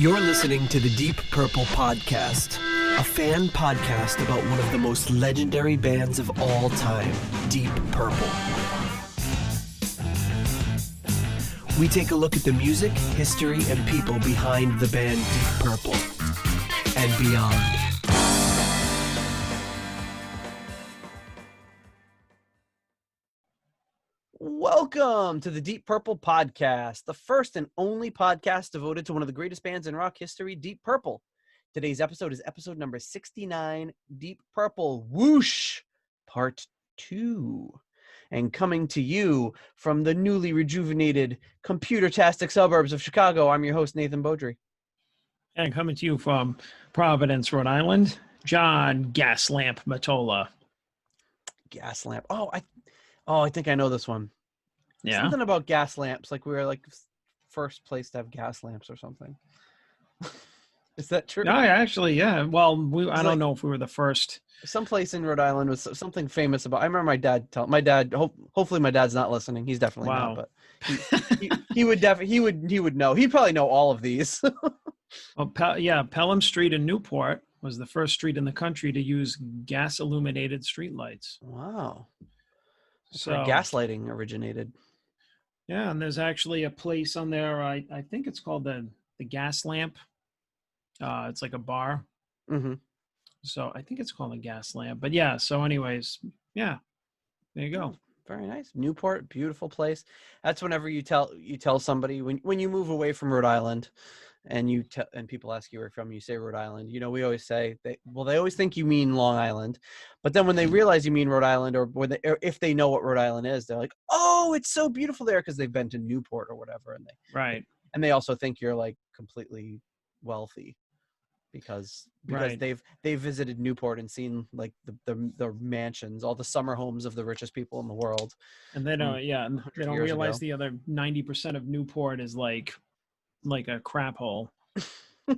You're listening to the Deep Purple Podcast, a fan podcast about one of the most legendary bands of all time, Deep Purple. We take a look at the music, history, and people behind the band Deep Purple and beyond. Welcome to the Deep Purple Podcast, the first and only podcast devoted to one of the greatest bands in rock history, Deep Purple. Today's episode is episode number 69, Deep Purple Whoosh, Part 2. And coming to you from the newly rejuvenated computer-tastic suburbs of Chicago, I'm your host, Nathan Beaudry. And coming to you from Providence, Rhode Island, John Gaslamp Matola. Gaslamp. I think I know this one. Yeah. Something about gas lamps, like we were like first place to have gas lamps or something. Is that true? No, actually, yeah. Well, I don't know if we were the first. Someplace in Rhode Island was something famous about. I remember my dad hopefully my dad's not listening. He's definitely not, but he would know. He'd probably know all of these. Well, Pelham Street in Newport was the first street in the country to use gas illuminated streetlights. Wow. That's So where gaslighting originated. Yeah, and there's actually a place on there. I think it's called the Gas Lamp. It's like a bar. Mm-hmm. So I think it's called a Gas Lamp. But yeah. So, anyways, yeah, there you go. Very nice. Newport, beautiful place. That's whenever you tell somebody when you move away from Rhode Island, and and people ask you where you're from, you say Rhode Island. You know, we always say they always think you mean Long Island, but then when they realize you mean Rhode Island, or if they know what Rhode Island is, they're like, oh, it's so beautiful there because they've been to Newport or whatever, and they also think you're like completely wealthy because Right. they've visited Newport and seen like the mansions, all the summer homes of the richest people in the world. And they don't realize the other 90% of Newport is like a crap hole. Well,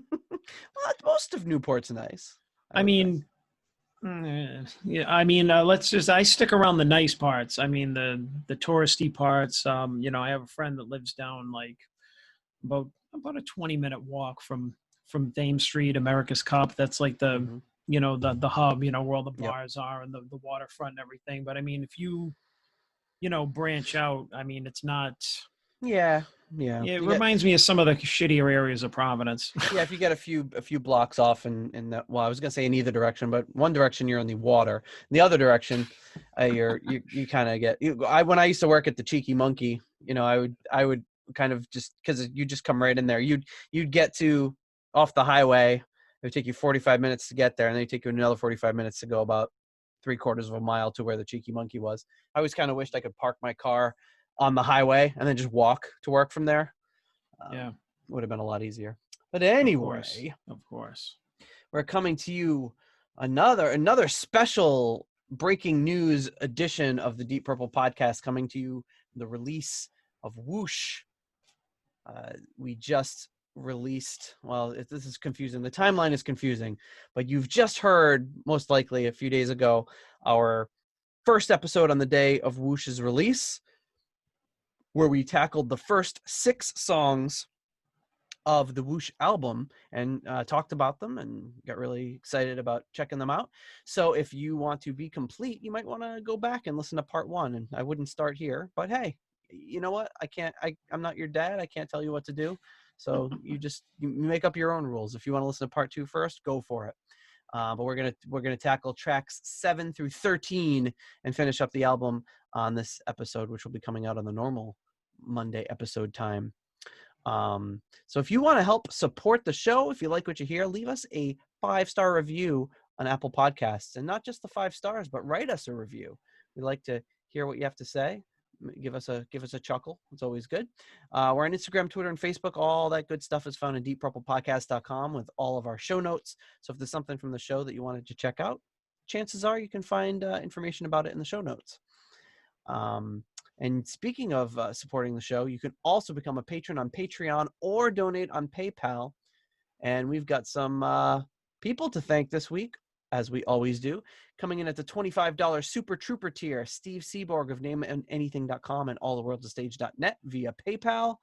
most of Newport's nice. I stick around the nice parts. I mean, the touristy parts. I have a friend that lives down like about a 20-minute walk from Thames Street, America's Cup. That's like the the hub, where all the bars are and the waterfront and everything. But I mean, if you branch out, I mean, it's not. Yeah. It reminds me of some of the shittier areas of Providence. Yeah, if you get a few blocks off in that, well, I was gonna say in either direction, but one direction you're in the water, in the other direction, you kind of get. When I used to work at the Cheeky Monkey, I would kind of just because you just come right in there. You'd get to off the highway. It would take you 45 minutes to get there, and then it take you another 45 minutes to go about 3/4 of a mile to where the Cheeky Monkey was. I always kind of wished I could park my car on the highway and then just walk to work from there. Would have been a lot easier. But anyway, of course, we're coming to you another special breaking news edition of the Deep Purple Podcast, coming to you the release of Whoosh. We just released, this is confusing. The timeline is confusing, but you've just heard, most likely a few days ago, our first episode on the day of Whoosh's release, where we tackled the first 6 songs of the Whoosh album and talked about them and got really excited about checking them out. So if you want to be complete, you might want to go back and listen to part 1. And I wouldn't start here, but hey, you know what? I'm not your dad. I can't tell you what to do. So you make up your own rules. If you want to listen to part 2 first, go for it. But we're gonna tackle tracks 7 through 13 and finish up the album on this episode, which will be coming out on the normal Monday episode time. So if you want to help support the show, if you like what you hear, leave us a 5-star review on Apple Podcasts, and not just the 5 stars, but write us a review. We like to hear what you have to say. Give us a chuckle. It's always good. We're on Instagram, Twitter, and Facebook. All that good stuff is found at deeppurplepodcast.com with all of our show notes. So if there's something from the show that you wanted to check out, chances are you can find information about it in the show notes. And speaking of supporting the show, you can also become a patron on Patreon or donate on PayPal. And we've got some people to thank this week, as we always do. Coming in at the $25 Super Trooper tier, Steve Seaborg of NameAndAnything.com and alltheworldsastage.net via PayPal.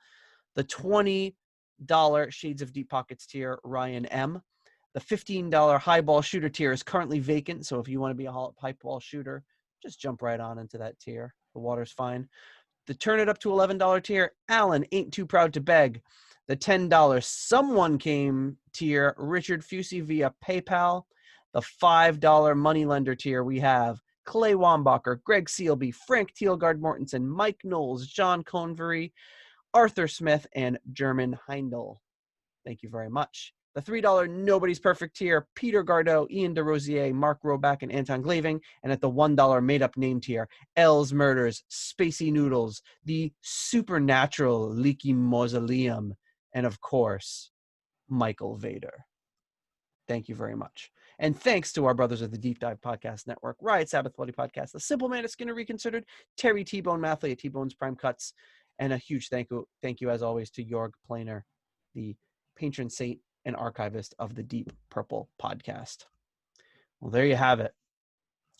The $20 Shades of Deep Pockets tier, Ryan M. The $15 highball shooter tier is currently vacant, so if you want to be a highball shooter, just jump right on into that tier. The water's fine. The turn it up to $11 tier, Alan Ain't Too Proud to Beg. The $10 Someone Came tier, Richard Fusey via PayPal. The $5 moneylender tier, we have Clay Wambacher, Greg Sealby, Frank Teelgard Mortensen, Mike Knowles, John Convery, Arthur Smith, and German Heindel. Thank you very much. The $3 Nobody's Perfect tier, Peter Gardeau, Ian DeRosier, Mark Roback, and Anton Glaving. And at the $1 made-up name tier, L's Murders, Spacey Noodles, The Supernatural Leaky Mausoleum, and of course, Michael Vader. Thank you very much. And thanks to our brothers of the Deep Dive Podcast Network, Riot Sabbath Bloody Podcast, The Simple Man of Skinner Reconsidered, Terry T-Bone Mathley at T-Bone's Prime Cuts, and a huge thank you as always to Jorg Planer, the patron saint and archivist of the Deep Purple Podcast. Well, there you have it.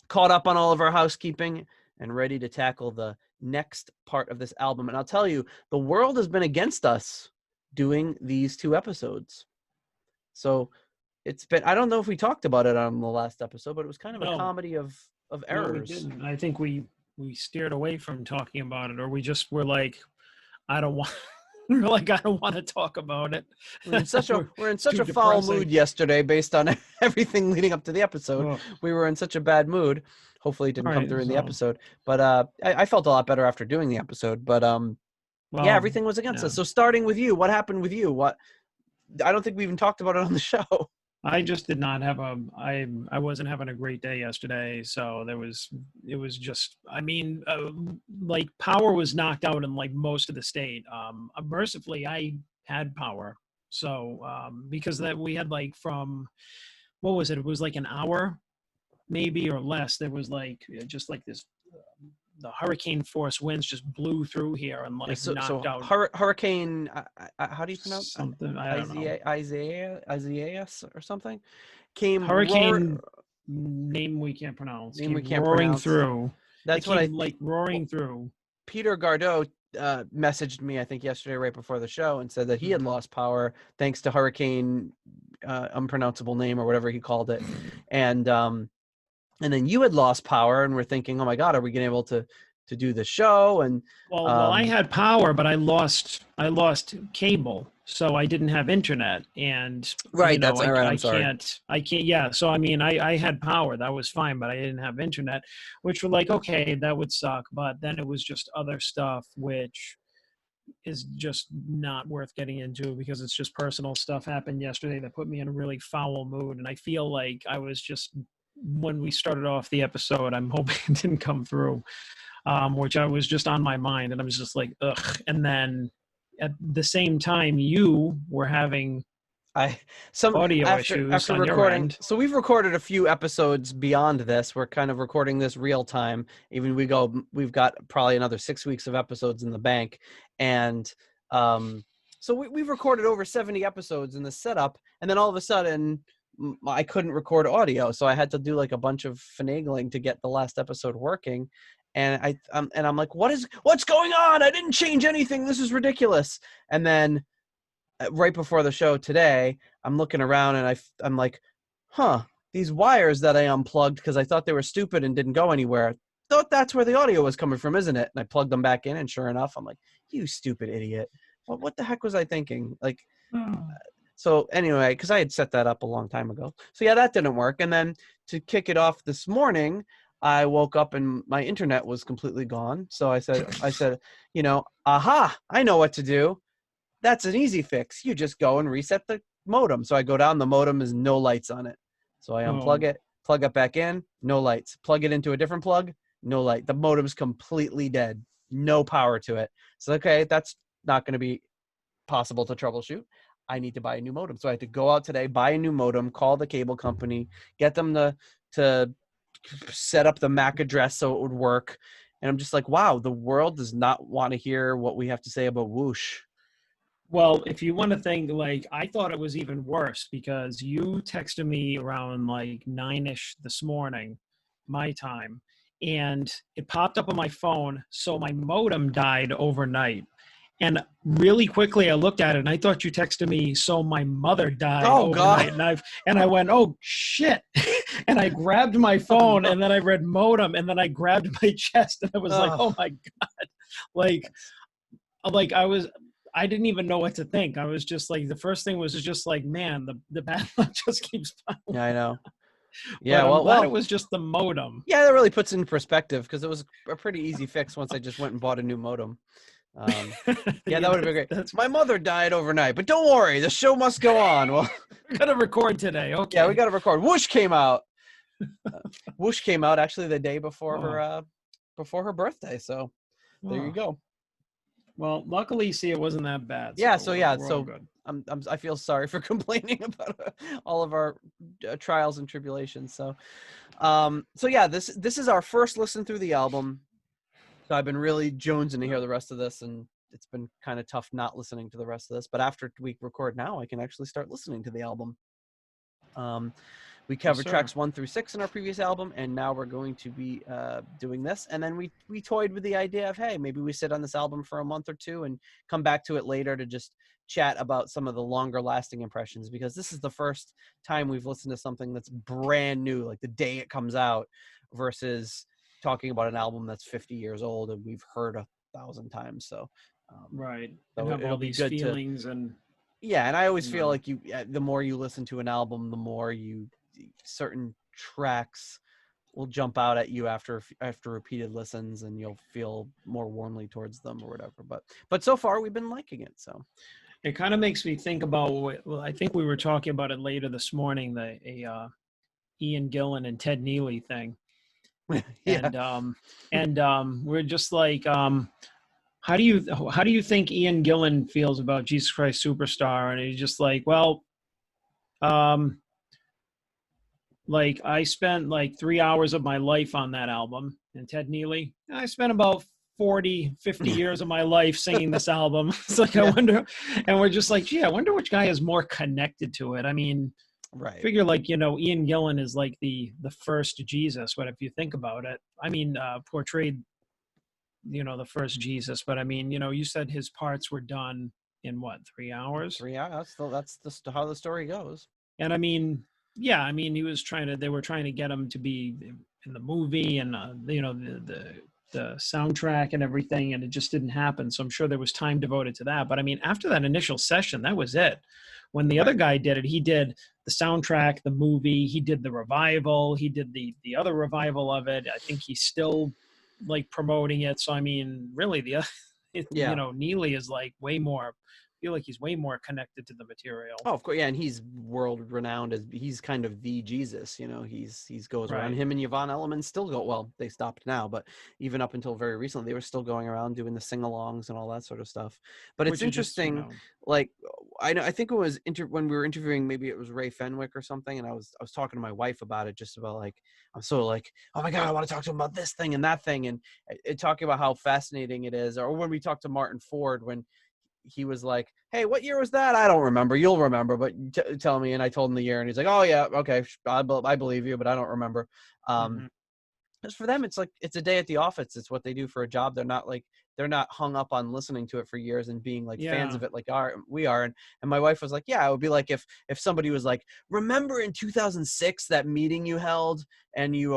Caught up on all of our housekeeping and ready to tackle the next part of this album. And I'll tell you, the world has been against us doing these 2 episodes. So it's been, I don't know if we talked about it on the last episode, but it was kind of a comedy of errors. No, we didn't. I think we steered away from talking about it, or we just were like, I don't want to talk about it. We're in such a foul mood yesterday based on everything leading up to the episode. Oh. We were in such a bad mood. Hopefully it didn't come through in the episode. But I felt a lot better after doing the episode. But yeah, everything was against us. So starting with you, what happened with you? I don't think we even talked about it on the show. I just did not have I wasn't having a great day yesterday. So it was just, I mean, like power was knocked out in like most of the state. Mercifully, I had power. So, because that we had like from, what was it? It was like an hour maybe or less. There was like, just like this, the hurricane force winds just blew through here and like knocked out. Hurricane, how do you pronounce something? I don't know. Isaiah or something came. Hurricane name we can't pronounce. Name we can't roaring pronounce. Through. That's what I roaring through. Peter Gardeau messaged me, I think yesterday, right before the show, and said that he had lost power thanks to hurricane, unpronounceable name or whatever he called it, and then you had lost power, and we're thinking, oh my God, are we going to be able to do the show? And well, I had power, but I lost cable, so I didn't have internet. And right, that's all right. I'm sorry. I can't. Yeah. So I mean, I had power, that was fine, but I didn't have internet, which were like, okay, that would suck. But then it was just other stuff, which is just not worth getting into because it's just personal stuff happened yesterday that put me in a really foul mood, and I feel like I was just. When we started off the episode, I'm hoping it didn't come through, which I was just on my mind, and I was just like, ugh. And then at the same time, you were having audio issues after recording. Your end. So we've recorded a few episodes beyond this. We're kind of recording this real time. Even we've got probably another 6 weeks of episodes in the bank, and so we've recorded over 70 episodes in the setup, and then all of a sudden. I couldn't record audio, so I had to do like a bunch of finagling to get the last episode working. And I'm like, what's going on? I didn't change anything. This is ridiculous. And then right before the show today, I'm looking around and I'm like, these wires that I unplugged because I thought they were stupid and didn't go anywhere. Thought that's where the audio was coming from, isn't it? And I plugged them back in, and sure enough, I'm like, you stupid idiot. What the heck was I thinking? Like. So anyway, because I had set that up a long time ago. So yeah, that didn't work. And then to kick it off this morning, I woke up and my internet was completely gone. So I said, aha, I know what to do. That's an easy fix. You just go and reset the modem. So I go down, the modem is no lights on it. So I unplug it, plug it back in, no lights. Plug it into a different plug, no light. The modem's completely dead. No power to it. So, okay, that's not going to be possible to troubleshoot. I need to buy a new modem. So I had to go out today, buy a new modem, call the cable company, get them to set up the MAC address so it would work. And I'm just like, wow, the world does not want to hear what we have to say about Whoosh. Well, if you want to think, like, I thought it was even worse because you texted me around like 9-ish this morning, my time, and it popped up on my phone. So my modem died overnight. And really quickly, I looked at it and I thought you texted me, so my mother died Oh God. overnight. And I went, oh shit. And I grabbed my Oh, phone no. and then I read modem and then I grabbed my chest and I was like, Oh, oh my God. Like, that's- I didn't even know what to think. I was just like, the first thing was just like, man, the bad luck just keeps piling. yeah, I know. Yeah, But I'm glad it well, was just the modem. yeah, that really puts it in perspective because it was a pretty easy fix once I just went and bought a new modem. Yeah, Yeah, that would have been great. that's My mother died overnight, but don't worry, the show must go on. Well, we're gonna record today. yeah, we Okay. got to record. Whoosh came out. Uh, Whoosh came out actually the day before her birthday. So there you Oh. go. Well, luckily, see, it wasn't that bad, Yeah. so So yeah. we're all So good. I feel sorry for complaining about all of our trials and tribulations. So yeah, this is our first listen through the album. So I've been really jonesing to hear the rest of this, and it's been kind of tough not listening to the rest of this. But after we record now, I can actually start listening to the album. We Yes, covered sir. tracks 1 through 6 in our previous album, and now we're going to be doing this. And then we toyed with the idea of, hey, maybe we sit on this album for a month or two and come back to it later to just chat about some of the longer lasting impressions, because this is the first time we've listened to something that's brand new, like the day it comes out, versus talking about an album that's 50 years old and we've heard 1,000 times. Right. And So have it'll all be these good to, feelings and, yeah. And I always you feel know, like the more you listen to an album, the more certain tracks will jump out at you after repeated listens, and you'll feel more warmly towards them or whatever. But so far we've been liking it. So it kind of makes me think about well, I think we were talking about it later this morning, Ian Gillan and Ted Neely thing. yeah. And we're just like, how do you think Ian Gillan feels about Jesus Christ Superstar? And he's just like, well, um, like I spent like 3 hours of my life on that album. And Ted Neely, I spent about 40, 50 years of my life singing this album. It's like, I Yeah, wonder, and we're just like, gee, I wonder which guy is more connected to it. I mean, right. figure like, Ian Gillan is like the first Jesus, but if you think about it, I mean, portrayed, the first Jesus, but I mean, you said his parts were done in what, 3 hours? 3 hours. That's just how the story goes. And I mean, yeah, I mean, they were trying to get him to be in the movie and, the soundtrack and everything, and it just didn't happen. So I'm sure there was time devoted to that. But I mean, after that initial session, that was it. When the other Right. guy did it, he did the soundtrack, the movie, he did the revival, he did the other revival of it. I think he's still like promoting it. So I mean, really, Yeah. Neely is like way more. I feel like he's way more connected to the material. Oh, of course, yeah, and he's world renowned as he's kind of the Jesus. He's goes around. Right. Him and Yvonne Elliman still go. Well, they stopped now, but even up until very recently, they were still going around doing the sing-alongs and all that sort of stuff. But it's Which is just, interesting. Like I know, I think it was when we were interviewing, maybe it was Ray Fenwick or something, and I was talking to my wife about it, just about like I'm so like, oh my God, I want to talk to him about this thing and that thing, and talking about how fascinating it is. Or when we talked to Martin Ford, when he was like, hey, what year was that? I don't remember. You'll remember, but tell me. And I told him the year, and he's like, oh yeah, okay, I believe you, but I don't remember. mm-hmm. Because for them, it's like it's a day at the office. It's what they do for a job. They're not hung up on listening to it for years and being like fans Yeah. of it like we are. And my wife was like, yeah, it would be like if somebody was like, remember in 2006 that meeting you held, and you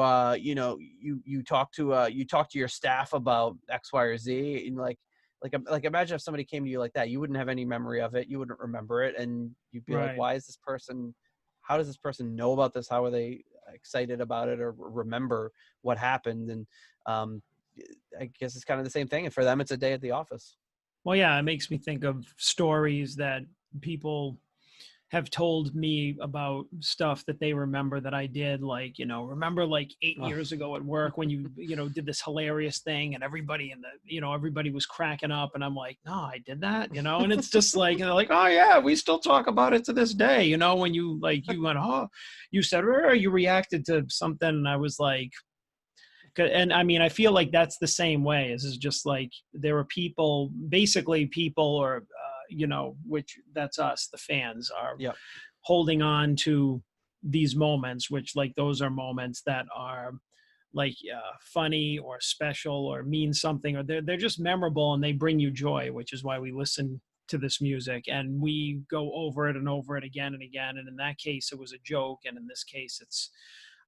talked to your staff about X, Y, or Z, and like imagine if somebody came to you like that. You wouldn't have any memory of it. You wouldn't remember it, and you'd be like, Right. why is this person? How does this person know about this? How are they excited about it or remember what happened? And I guess it's kind of the same thing. And for them, it's a day at the office. Well, yeah, it makes me think of stories that people have told me about stuff that they remember that I did. Like, remember like 8 years ago at work when you did this hilarious thing and everybody everybody was cracking up. And I'm like, no, I did that, and it's just like, they're like, oh yeah, we still talk about it to this day. When you went, oh, you said, or you reacted to something. And I was like, and I mean, I feel like that's the same way. Is just like there are people, basically people, or which that's us, the fans are Yep. holding on to these moments, which like those are moments that are funny or special or mean something, or they're just memorable and they bring you joy, which is why we listen to this music and we go over it and over it again and again. And in that case, it was a joke, and in this case, it's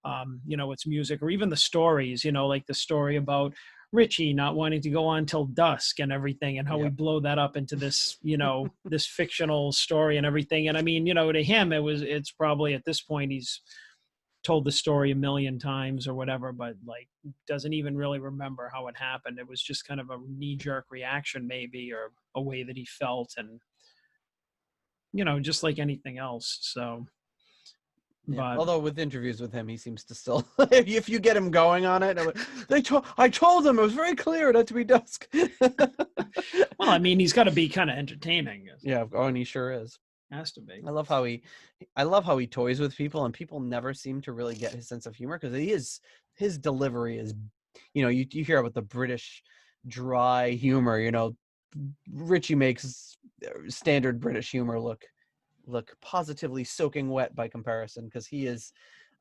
it's music, or even the stories, like the story about Ritchie not wanting to go on till dusk and everything, and how we Yep. blow that up into this, this fictional story and everything. And I mean, to him, it's probably at this point he's told the story a million times or whatever, but like doesn't even really remember how it happened. It was just kind of a knee-jerk reaction, maybe, or a way that he felt, and just like anything else. So, Yeah. but Although with interviews with him, he seems to still, if you get him going on it, I told them it was very clear not to be dusk. well, I mean, he's got to be kind of entertaining. Yeah. Oh, and he sure is. Has to be. I love how he toys with people, and people never seem to really get his sense of humor, because his delivery is, you hear about the British dry humor. Richie makes standard British humor look positively soaking wet by comparison, because he is.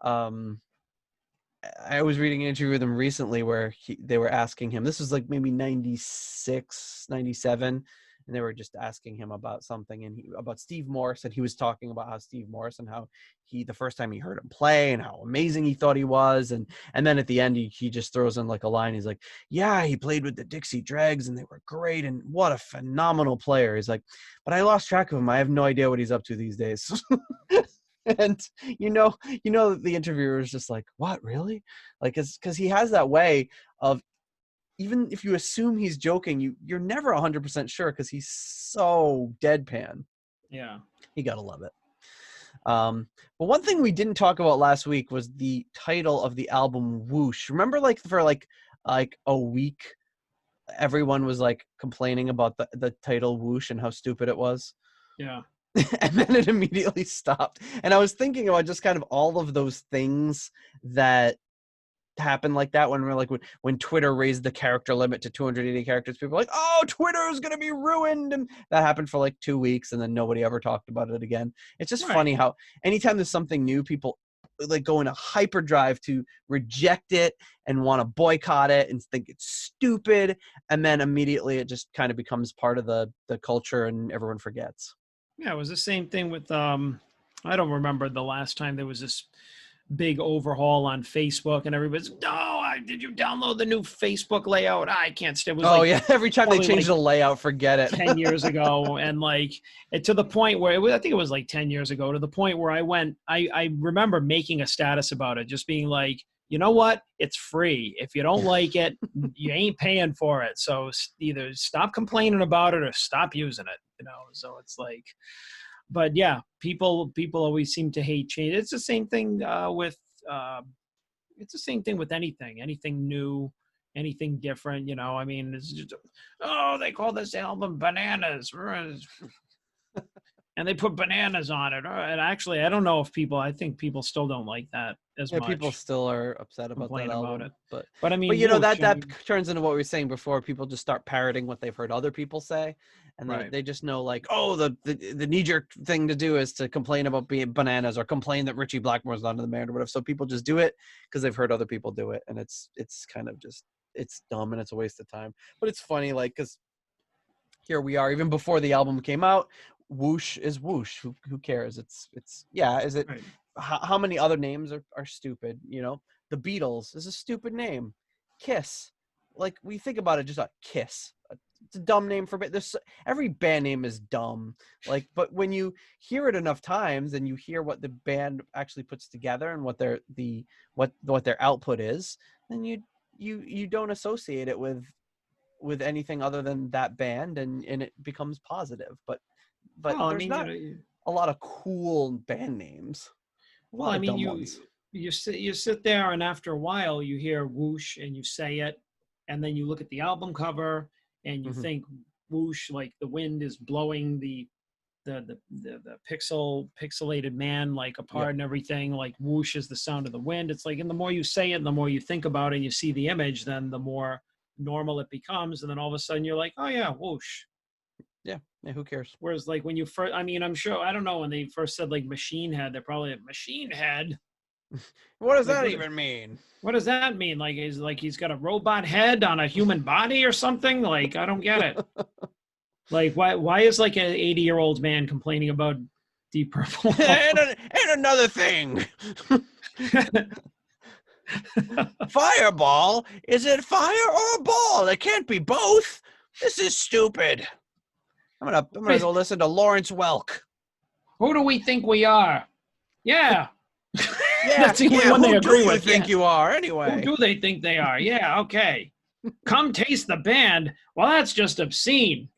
I was reading an interview with him recently where they were asking him, this was like maybe 96, 97, and they were just asking him about something, and about Steve Morse, and he was talking about how Steve Morse, and how the first time he heard him play and how amazing he thought he was, and then at the end he just throws in like a line. He's like, yeah, he played with the Dixie Dregs and they were great, and what a phenomenal player. He's like, but I lost track of him. I have no idea what he's up to these days. And the interviewer is just like, what, really? Like, because he has that way of, even if you assume he's joking, you're never 100% sure, because he's so deadpan. Yeah. You gotta love it. But one thing we didn't talk about last week was the title of the album, Whoosh. Remember, like, for like a week, everyone was like complaining about the title Whoosh and how stupid it was. Yeah. And then it immediately stopped. And I was thinking about just kind of all of those things that happen like that, when we're like, when Twitter raised the character limit to 280 characters, people were like, oh, Twitter is going to be ruined. And that happened for like 2 weeks, and then nobody ever talked about it again. It's just funny how anytime there's something new, people like go in a hyperdrive to reject it and want to boycott it and think it's stupid. And then immediately it just kind of becomes part of the culture, and everyone forgets. Yeah, it was the same thing with I don't remember the last time there was this big overhaul on Facebook, and everybody's, did you download the new Facebook layout? I can't stand it. Was yeah, every time they change the layout, forget it. 10 years ago, and to the point where I think it was like 10 years ago, to the point where I remember making a status about it, just being like, you know what? It's free. If you don't like it, you ain't paying for it. So either stop complaining about it or stop using it, So it's like, but yeah, people always seem to hate change. It's the same thing with anything new, anything different. I mean, it's just, they call this album Bananas. And they put bananas on it. And actually, I don't know if I think people still don't like that as much. People still are upset about that album. About it. But I mean, Whoosh, that turns into what we were saying before. People just start parroting what they've heard other people say. And they just know, like, oh, the knee-jerk thing to do is to complain about being bananas, or complain that Ritchie Blackmore's not in the band or whatever. So people just do it because they've heard other people do it. And it's kind of just, it's dumb, and it's a waste of time. But it's funny, like, because here we are, even before the album came out, Whoosh is Whoosh. Who cares? Is it? Right. How many other names are stupid? The Beatles is a stupid name. Kiss, like, we think about it, just like Kiss. It's a dumb name for every band name is dumb. Like, but when you hear it enough times, and you hear what the band actually puts together, and what their output is, then you don't associate it with anything other than that band, and it becomes positive. But there's not a lot of cool band names. Well, I mean, you sit there, and after a while you hear Whoosh and you say it, and then you look at the album cover and you think Whoosh, like the wind is blowing the pixelated man like apart, and everything, like whoosh is the sound of the wind. It's like, and the more you say it and the more you think about it and you see the image, then the more normal it becomes. And then all of a sudden you're like, oh yeah, whoosh. Yeah, who cares? Whereas like when you first, I mean, I'm sure, I don't know, when they first said like Machine Head, they're probably like, Machine Head? What does Like, that even mean? What does that mean? Like, is like he's got a robot head on a human body or something? Like, I don't get it. Like, why is like an 80-year-old man complaining about Deep Purple? and another thing. Fireball? Is it fire or a ball? It can't be both. This is stupid. I'm gonna go listen to Lawrence Welk. Who do we think we are? Yeah. Yeah, That's the only one they agree with. Who do you think you are, anyway? Who do they think they are? Yeah, okay. Come taste the band. Well, that's just obscene.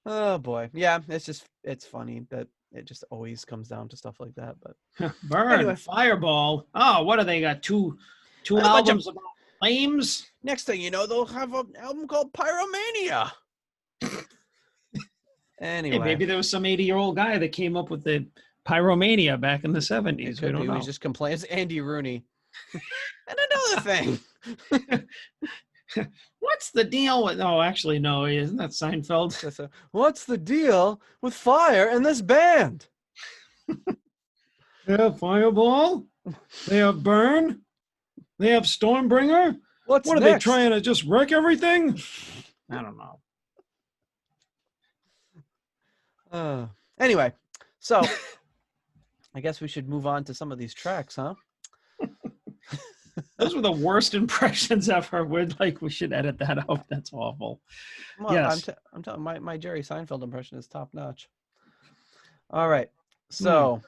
Oh boy, yeah, it's funny that it just always comes down to stuff like that. But Burn, anyway. Fireball. Oh, what do they got? Two albums about flames? Next thing you know, they'll have an album called Pyromania. Anyway, Hey, maybe there was some 80-year-old guy that came up with the Pyromania back in the 70s. We don't know. He just complains. Andy Rooney. And another thing. What's the deal with? Oh, actually, no, isn't that Seinfeld? What's the deal with fire in this band? They have Fireball. They have Burn. They have Stormbringer. What are they trying to just wreck everything? I don't know. Anyway, so I guess we should move on to some of these tracks, huh? Those were the worst impressions ever. We should edit that out. That's awful. Well, yes. I'm telling my Jerry Seinfeld impression is top notch. All right. So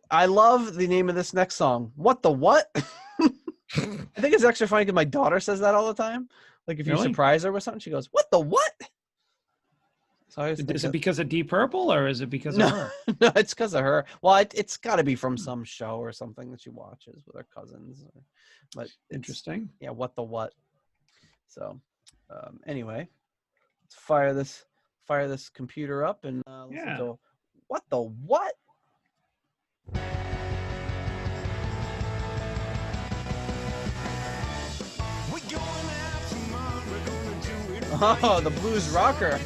I love the name of this next song. What the what? I think it's extra funny because my daughter says that all the time. Like if you surprise her with something, she goes, "What the what?" So is it because of Deep Purple or is it because of her? No, it's because of her. Well, it's got to be from some show or something that she watches with her cousins. But interesting. Yeah, what the what? So anyway, let's fire this computer up and listen to what the what? Oh, the blues rocker.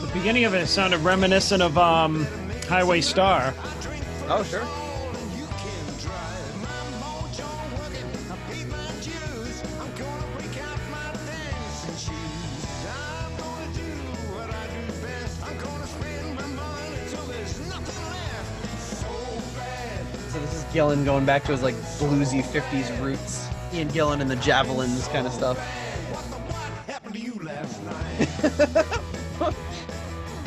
The beginning of it sounded reminiscent of Highway Star. Oh, sure. So this is Gillan going back to his like bluesy 50s roots. Ian Gillan and the Javelins kind of stuff. What happened to you last night?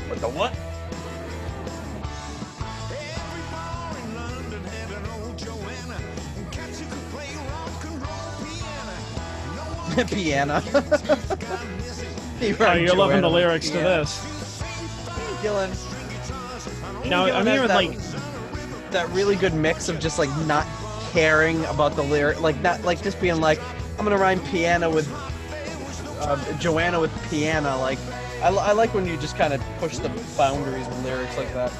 What the what? Piano. You're loving the lyrics to this. Gillan. Now, I'm hearing like that really good mix of just like not caring about the lyric, like not like just being like, I'm gonna rhyme piano with Joanna with piano. Like I like when you just kind of push the boundaries with lyrics like that.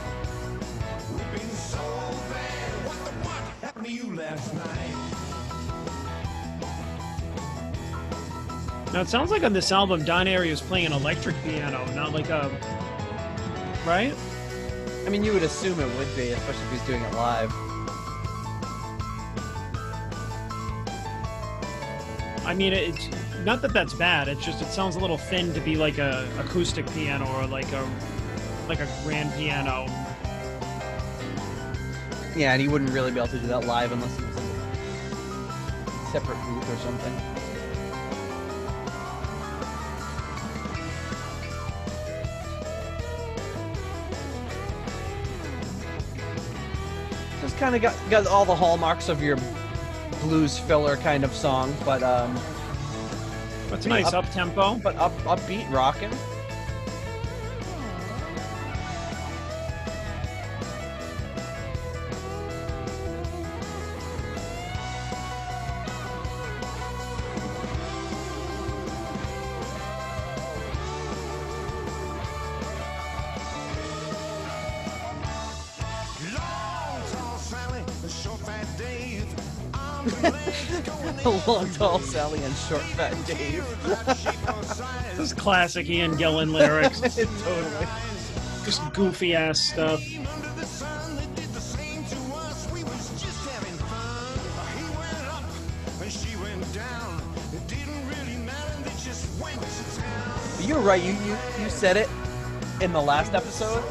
Now it sounds like on this album Don Airey was playing an electric piano, not like a right? I mean, you would assume it would be, especially if he's doing it live. I mean, it's not that that's bad. It's just it sounds a little thin to be like a acoustic piano or like a grand piano. Yeah, and he wouldn't really be able to do that live unless he was in a separate booth or something. Just kind of got all the hallmarks of your blues filler kind of song, but it's nice up tempo, but upbeat, rocking. Long, tall Sally and short, fat Dave. This is classic Ian Gillan lyrics. Totally. Just goofy ass stuff. You're right. You said it in the last episode.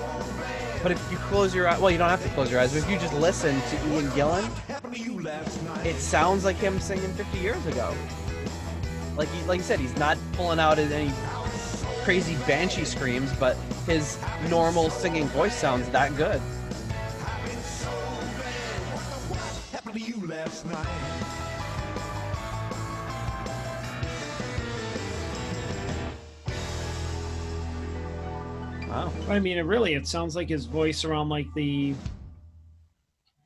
But if you close your eyes, well, you don't have to close your eyes. But if you just listen to Ian Gillan, it sounds like him singing 50 years ago. Like you said, he's not pulling out any crazy banshee screams, but his normal singing voice sounds that good. Wow. I mean, it sounds like his voice around like the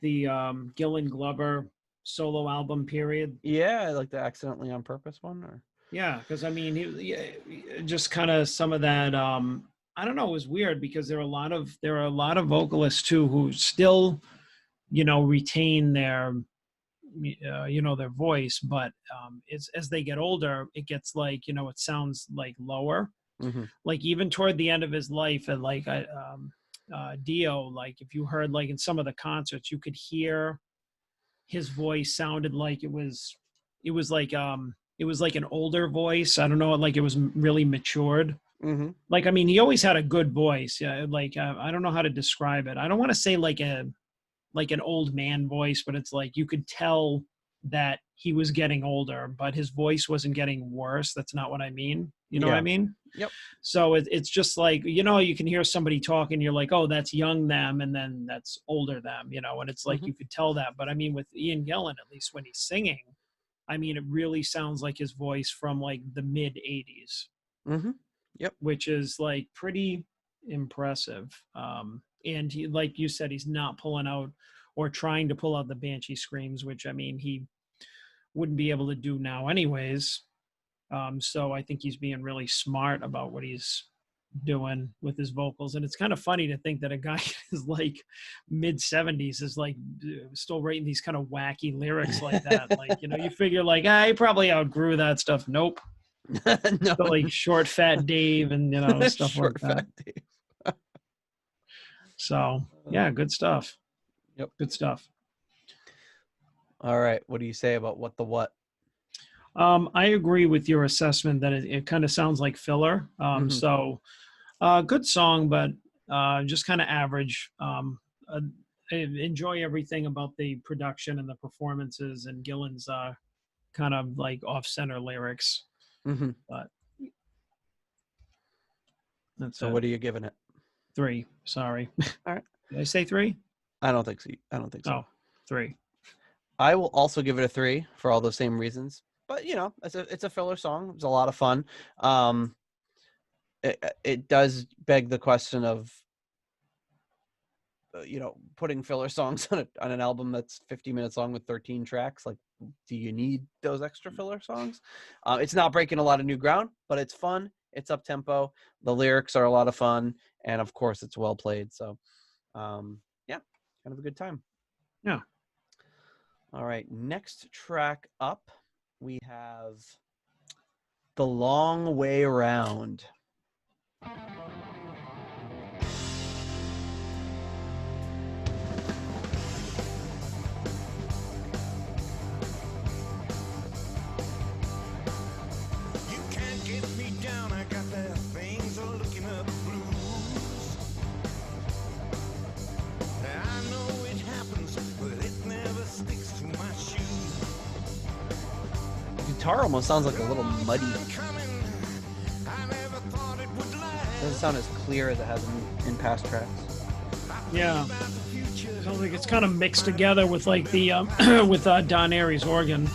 Gillan Glover solo album period. Yeah, like the Accidentally on Purpose one, or yeah, because I mean, just kind of some of that. I don't know. It was weird because there are a lot of vocalists too who still, retain their, their voice, but as they get older, it gets like it sounds like lower. mm-hmm. Like even toward the end of his life, and like Dio, like if you heard like in some of the concerts, you could hear his voice sounded like it was like an older voice. I don't know, like it was really matured. Mm-hmm. Like, I mean, he always had a good voice. Yeah, like I don't know how to describe it. I don't want to say like an old man voice, but it's like you could tell that he was getting older, but his voice wasn't getting worse. That's not what I mean. You know what I mean? Yep. So it's just like, you can hear somebody talking, you're like, oh, that's young them, and then that's older them, and it's like, you could tell that. But I mean, with Ian Gillan, at least when he's singing, I mean, it really sounds like his voice from like the mid 80s. Mm-hmm. Yep. Which is like pretty impressive. And he, like you said, he's not pulling out or trying to pull out the banshee screams, which I mean, he wouldn't be able to do now anyways. So I think he's being really smart about what he's doing with his vocals. And it's kind of funny to think that a guy is like mid 70s is like still writing these kind of wacky lyrics like that. Like, you figure like, he probably outgrew that stuff. Nope. No. So like Short Fat Dave and, stuff Short like that. Fat Dave. So yeah, good stuff. Yep. Good stuff. All right. What do you say about What the What? I agree with your assessment that it kind of sounds like filler. So good song, but just kind of average. I enjoy everything about the production and the performances and Gillan's kind of like off-center lyrics. Mm-hmm. But that's so. What are you giving it? 3. Sorry. All right. Did I say 3? I don't think so. Oh, 3. I will also give it a 3 for all those same reasons. But it's a filler song. It's a lot of fun. It does beg the question of putting filler songs on an album that's 50 minutes long with 13 tracks. Like, do you need those extra filler songs? It's not breaking a lot of new ground, but it's fun. It's up tempo. The lyrics are a lot of fun, and of course, it's well played. So, kind of a good time. Yeah. All right. Next track up, we have The Long Way Round. Guitar almost sounds like a little muddy. Doesn't sound as clear as it has in past tracks. Yeah, sounds like it's kind of mixed together with like the with Don Airey's organ.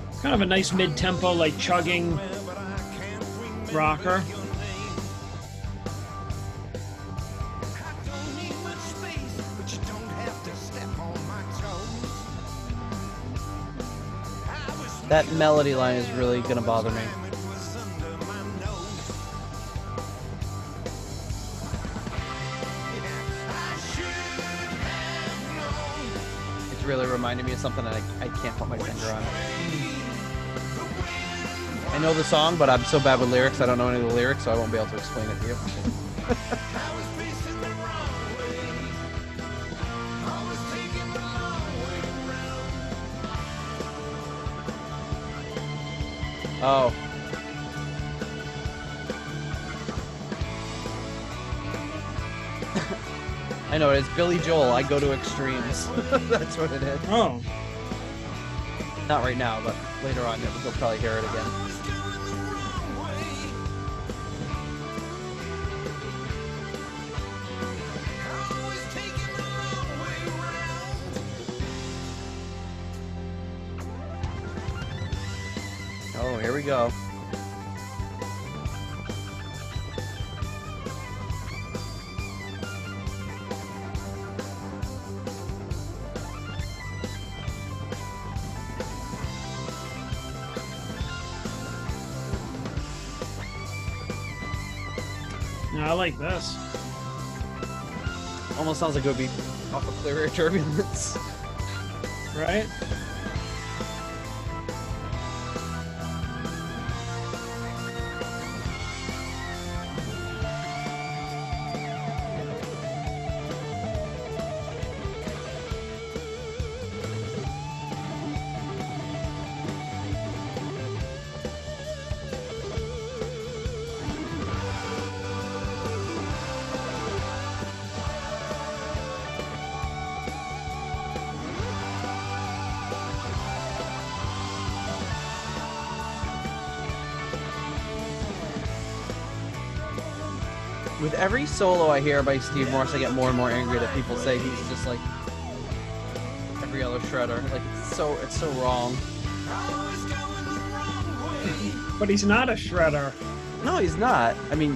It's kind of a nice mid-tempo, like chugging rocker. That melody line is really going to bother me. It's really reminding me of something that I can't put my finger on it. I know the song, but I'm so bad with lyrics, I don't know any of the lyrics, so I won't be able to explain it to you. Oh. I know, it's Billy Joel. I go to extremes. That's what it is. Oh. Not right now, but later on you'll probably hear it again. Oh, here we go. Yeah, I like this. Almost sounds like it would be off of Clear Air Turbulence. Right? With every solo I hear by Steve Morse, I get more and more angry that people say he's just like every other shredder. Like it's so wrong. But he's not a shredder. No, he's not. I mean,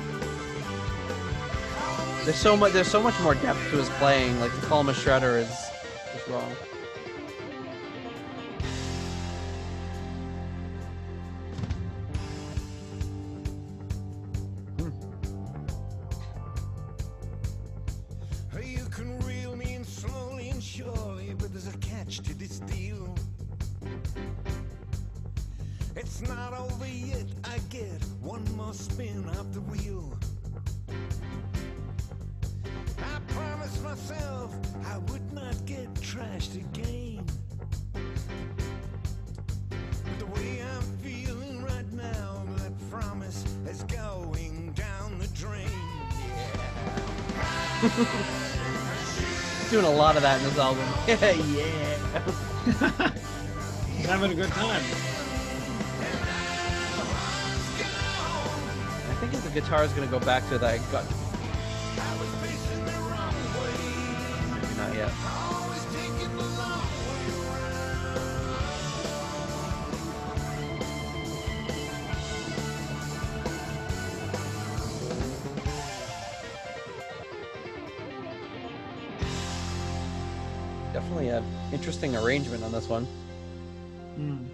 there's so much more depth to his playing. Like to call him a shredder is wrong. You can reel me in slowly and surely, but there's a catch to this deal. It's not over yet, I get one more spin off the wheel. I promised myself I would not get trashed again. But the way I'm feeling right now, that promise is going down the drain. He's doing a lot of that in this album. Yeah. He's having a good time. I think the guitar is going to go back to that gut. Maybe not yet. Definitely an interesting arrangement on this one. Hmm.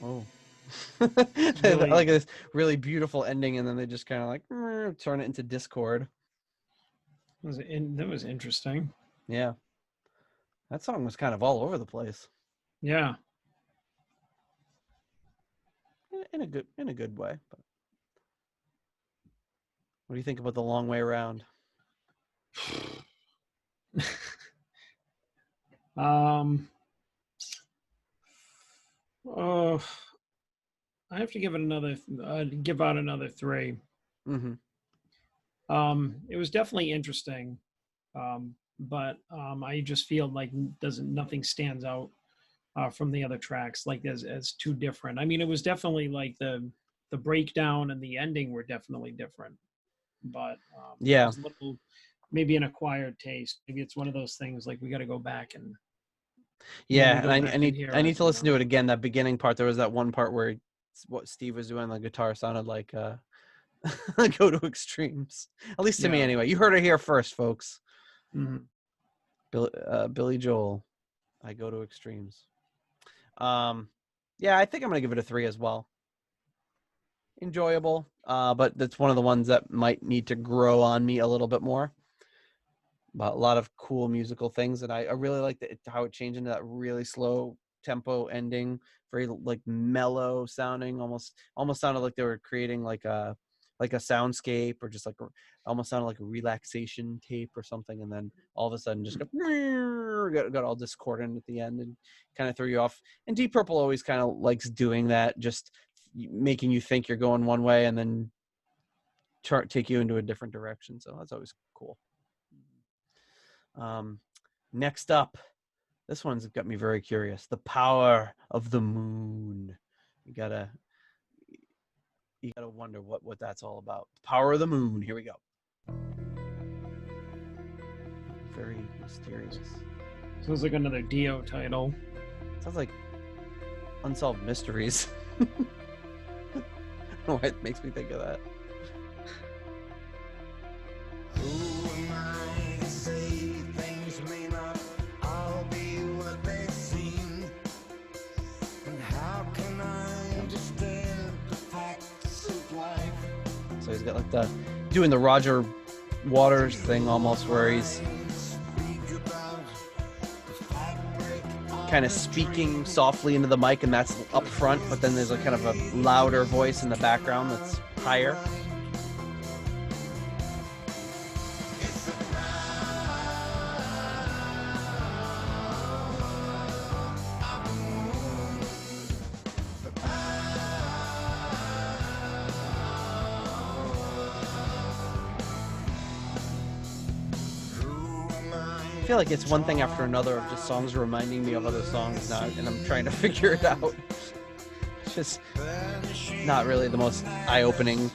Oh. Really- Like this really beautiful ending, and then they just kind of like turn it into discord. That was interesting. Yeah. That song was kind of all over the place. Yeah. In a good way. But what do you think about The Long Way Around? Oh, I have to give out another 3. Mm-hmm. It was definitely interesting, but I just feel like nothing stands out from the other tracks like as too different. I mean, it was definitely like the breakdown and the ending were definitely different, but Yeah. it was a little maybe an acquired taste. Maybe it's one of those things like we got to go back and Yeah, go and back I and need hear I need it, to listen to it again. That beginning part, there was that one part where what Steve was doing, the guitar sounded like go to extremes. At least to me, Yeah. anyway. You heard it here first, folks. Mhm. Billy Joel, I go to extremes. Yeah, I think I'm gonna give it a 3 as well. Enjoyable, but that's one of the ones that might need to grow on me a little bit more. But a lot of cool musical things, and I really like how it changed into that really slow tempo ending, very like mellow sounding, almost sounded like they were creating like a soundscape, or just like almost sounded like a relaxation tape or something, and then all of a sudden just got all discordant at the end and kind of threw you off. And Deep Purple always kind of likes doing that, just making you think you're going one way and then take you into a different direction. So that's always cool. Next up, this one's got me very curious. The Power of the Moon. You gotta wonder what that's all about. The Power of the Moon. Here we go. Very mysterious. Sounds like another Dio title. Sounds like Unsolved Mysteries. I don't know why it makes me think of that. Who am I to say things may not all be what they seem? And how can I understand the facts of life? So he's got like doing the Roger Waters thing almost, where he's kind of speaking softly into the mic, and that's up front, but then there's a kind of a louder voice in the background that's higher. I feel like it's one thing after another of just songs reminding me of other songs now, and I'm trying to figure it out. It's just not really the most eye-opening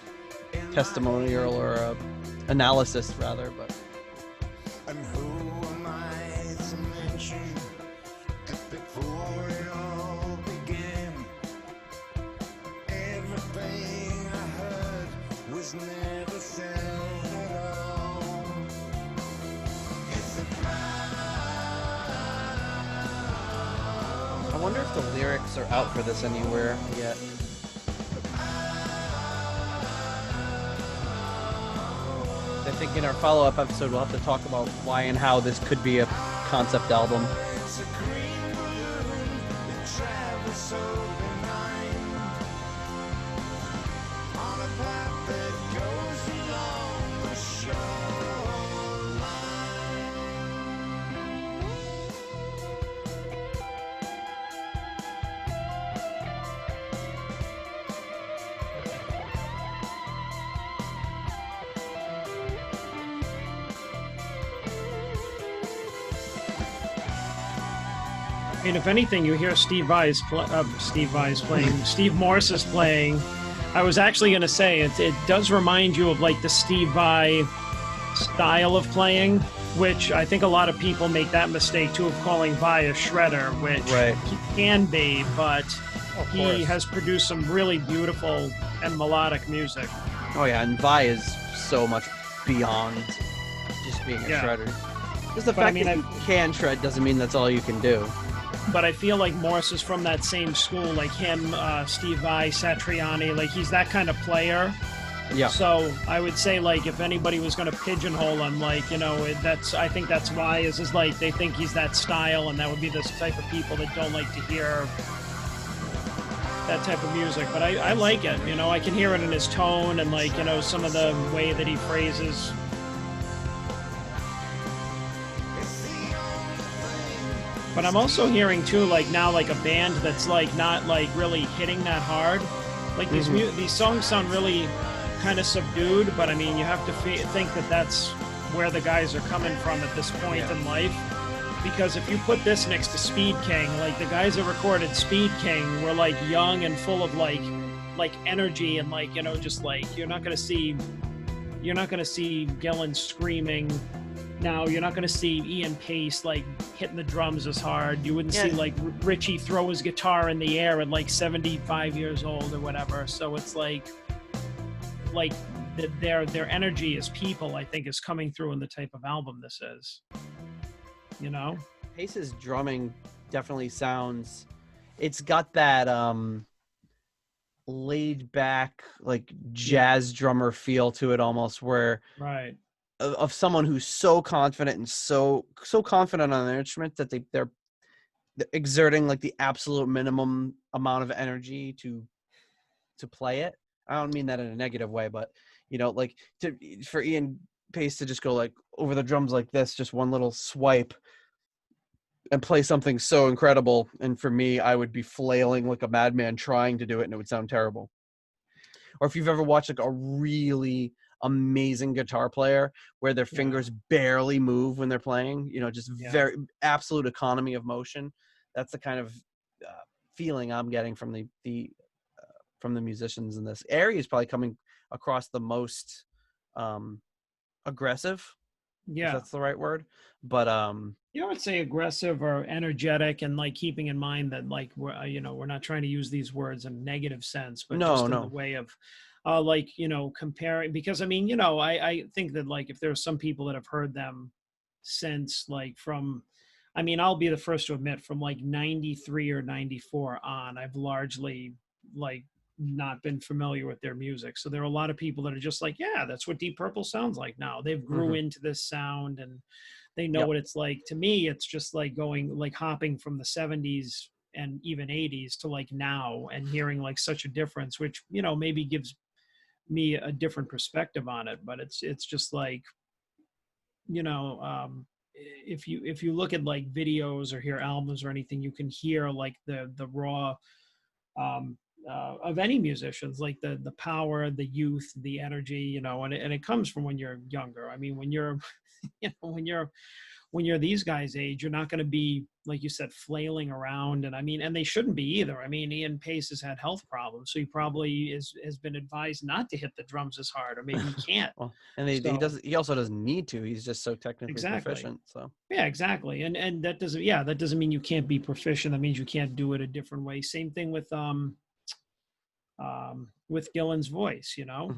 testimonial or analysis, rather, but. And who am I to mention that before it all began, everything I heard was never said at all. It's a I wonder if the lyrics are out for this anywhere yet. I think in our follow-up episode we'll have to talk about why and how this could be a concept album. It's a green balloon that travels so benign on a path that goes along the shoreline. I mean, if anything, you hear Steve Morse is playing. I was actually going to say it does remind you of like the Steve Vai style of playing, which I think a lot of people make that mistake too, of calling Vai a shredder, which he can be, but he has produced some really beautiful and melodic music. Oh yeah, and Vi is so much beyond just being a shredder. Just the fact that you can shred doesn't mean that's all you can do. But I feel like Morse is from that same school, like him, Steve Vai, Satriani, like he's that kind of player. Yeah. So I would say, like, if anybody was going to pigeonhole him, like, you know, I think that's why is like they think he's that style, and that would be this type of people that don't like to hear that type of music. But I like it, you know, I can hear it in his tone and, like, you know, some of the way that he phrases. But I'm also hearing too, like now, like a band that's like not like really hitting that hard. Like these songs sound really kind of subdued, but I mean, you have to think that that's where the guys are coming from at this point in life. Because if you put this next to Speed King, like the guys that recorded Speed King were like young and full of like energy, and like, you know, just like you're not gonna see Gillan screaming Now you're not going to see Ian Paice like hitting the drums as hard. You wouldn't see like Ritchie throw his guitar in the air at like 75 years old or whatever. So it's like their energy as people, I think, is coming through in the type of album this is. You know, Pace's drumming definitely sounds. It's got that laid back like jazz drummer feel to it almost, where right. Of someone who's so confident and so confident on their instrument that they're exerting like the absolute minimum amount of energy to play it. I don't mean that in a negative way, but you know, like for Ian Pace to just go like over the drums like this, just one little swipe and play something so incredible. And for me, I would be flailing like a madman trying to do it, and it would sound terrible. Or if you've ever watched like a really amazing guitar player where their fingers barely move when they're playing, you know, just very absolute economy of motion. That's the kind of feeling I'm getting from the musicians in this. Airey is probably coming across the most aggressive. Yeah, if that's the right word. But you know, I would say aggressive or energetic, and like keeping in mind that like we're not trying to use these words in a negative sense, but just in the way of like, you know, comparing, because I mean, you know, I think that like if there are some people that have heard them since like from, I mean, I'll be the first to admit from like 93 or 94 on, I've largely like not been familiar with their music. So there are a lot of people that are just like, yeah, that's what Deep Purple sounds like now. They've grew into this sound and they know what it's like. To me, it's just like going, like hopping from the 70s and even 80s to like now and hearing like such a difference, which, you know, maybe gives me a different perspective on it. But it's just like, you know, if you look at like videos or hear albums or anything, you can hear like the raw of any musicians, like the power, the youth, the energy, you know, and it comes from when you're younger. I mean, when you're, you know, when you're these guys' age, you're not going to be, like you said, flailing around. And I mean, and they shouldn't be either. I mean, Ian Pace has had health problems, so he probably has been advised not to hit the drums as hard, or maybe he can't. well, and he also doesn't need to. He's just so technically proficient. So yeah, exactly. And that doesn't mean you can't be proficient. That means you can't do it a different way. Same thing with Gillan's voice, you know,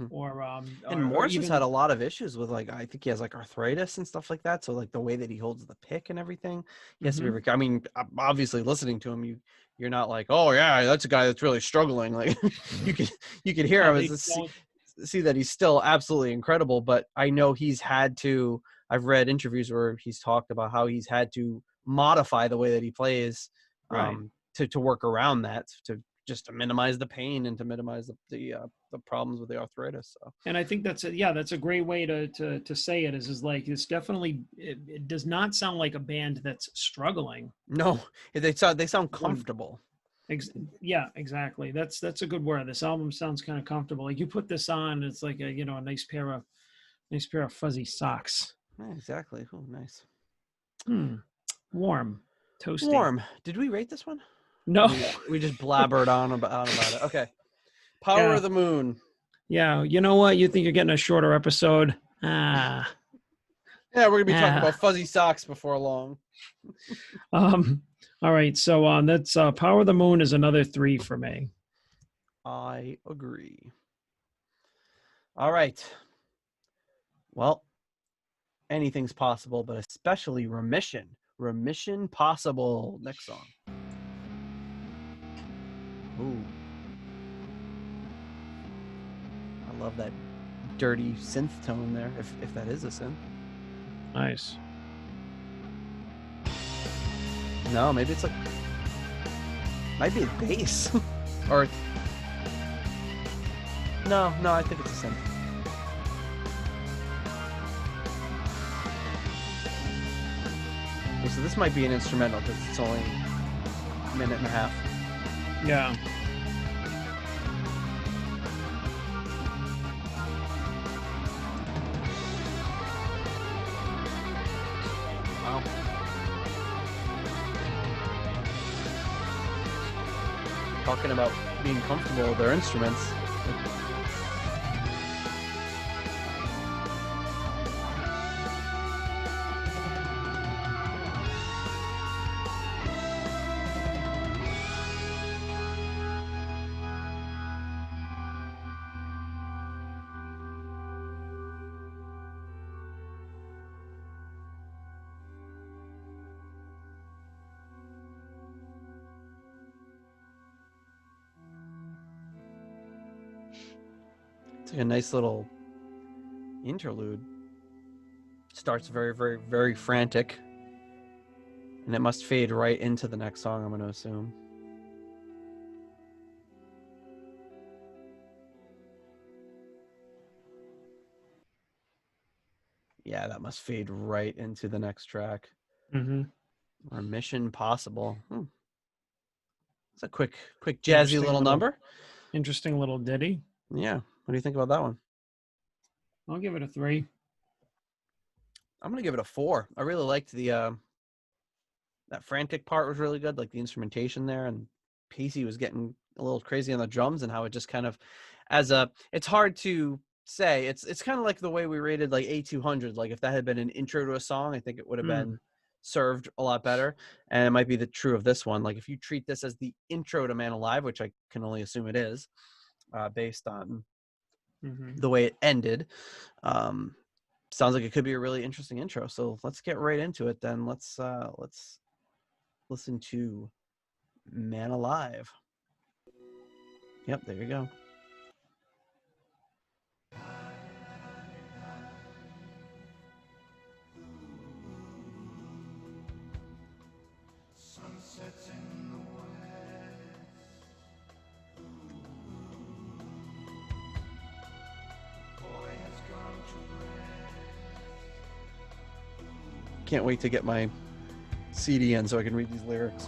and Morse has had a lot of issues with, like, I think he has like arthritis and stuff like that. So like the way that he holds the pick and everything, he has to be. I mean, obviously listening to him, you're not like, oh yeah, that's a guy that's really struggling. Like you could hear him, see that he's still absolutely incredible. But I know he's had to. I've read interviews where he's talked about how he's had to modify the way that he plays to work around that, to minimize the pain and to minimize the problems with the arthritis. So. And I think that's a great way to say it is like, it's definitely, it does not sound like a band that's struggling. No, they sound comfortable. Yeah, exactly. That's a good word. This album sounds kind of comfortable. Like you put this on, it's like a, you know, a nice pair of fuzzy socks. Yeah, exactly. Oh, nice. Warm, toasty. Warm. Did we rate this one? No, we just blabbered on about it. Okay. Power of the Moon. Yeah, you know what? You think you're getting a shorter episode? Yeah, we're gonna be talking about fuzzy socks before long. All right, so that's Power of the Moon is another 3 for me. I agree. All right. Well, anything's possible, but especially remission. Remission possible. Next song. Ooh. I love that dirty synth tone there, if that is a synth. Nice. No, maybe it's like, might be a bass. Or no, I think it's a synth. Okay, so this might be an instrumental because it's only a minute and a half. Yeah. Wow. Talking about being comfortable with their instruments. It's like a nice little interlude. Starts very, very, very frantic. And it must fade right into the next song, I'm going to assume. Yeah, that must fade right into the next track. Mm-hmm. Or Mission Possible. It's a quick, jazzy little number. Interesting little ditty. Yeah. What do you think about that one? I'll give it a 3. I'm going to give it a 4. I really liked the that frantic part was really good, like the instrumentation there, and Pacey was getting a little crazy on the drums, and how it just kind of, it's hard to say. It's kind of like the way we rated like A200. Like if that had been an intro to a song, I think it would have been served a lot better. And it might be the true of this one. Like if you treat this as the intro to Man Alive, which I can only assume it is, based on the way it ended, sounds like it could be a really interesting intro. So let's get right into it then. Let's listen to Man Alive. Yep, there you go. Sunsets in the west. Boy has gone to rest. Can't wait to get my CD in so I can read these lyrics.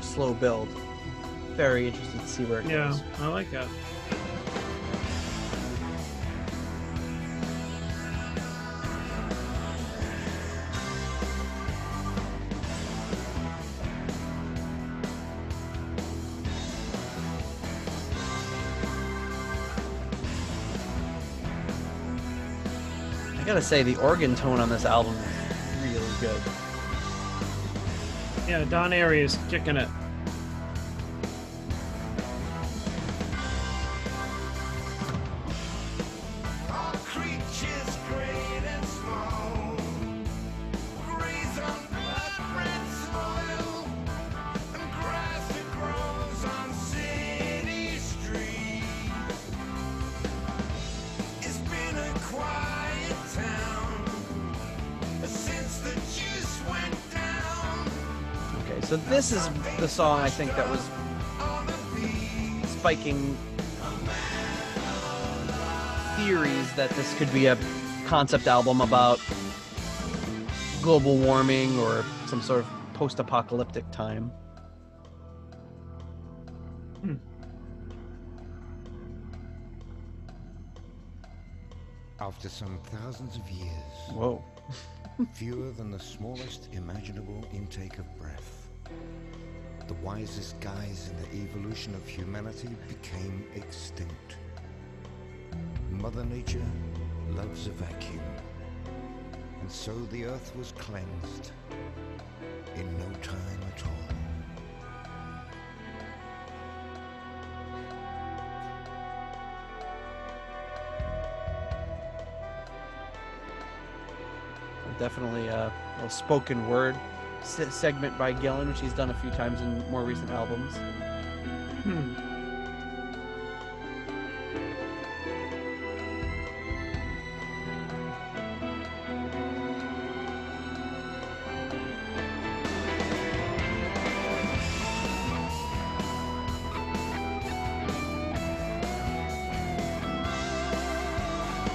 Slow build. Very interested to see where it goes. I like that. I gotta say, the organ tone on this album is really good. Yeah, Don Airey is kicking it. All creatures great and small graze on blood-red soil, and grass that grows on city streets. It's been a quiet town since the juice went down. Okay, so this is the song I think that was spiking theories that this could be a concept album about global warming or some sort of post-apocalyptic time. After some thousands of years, Whoa. fewer than the smallest imaginable intake of breath, the wisest guys in the evolution of humanity became extinct. Mother Nature loves a vacuum, and so the earth was cleansed in no time at all. Definitely a little spoken word segment by Gillan, which he's done a few times in more recent albums.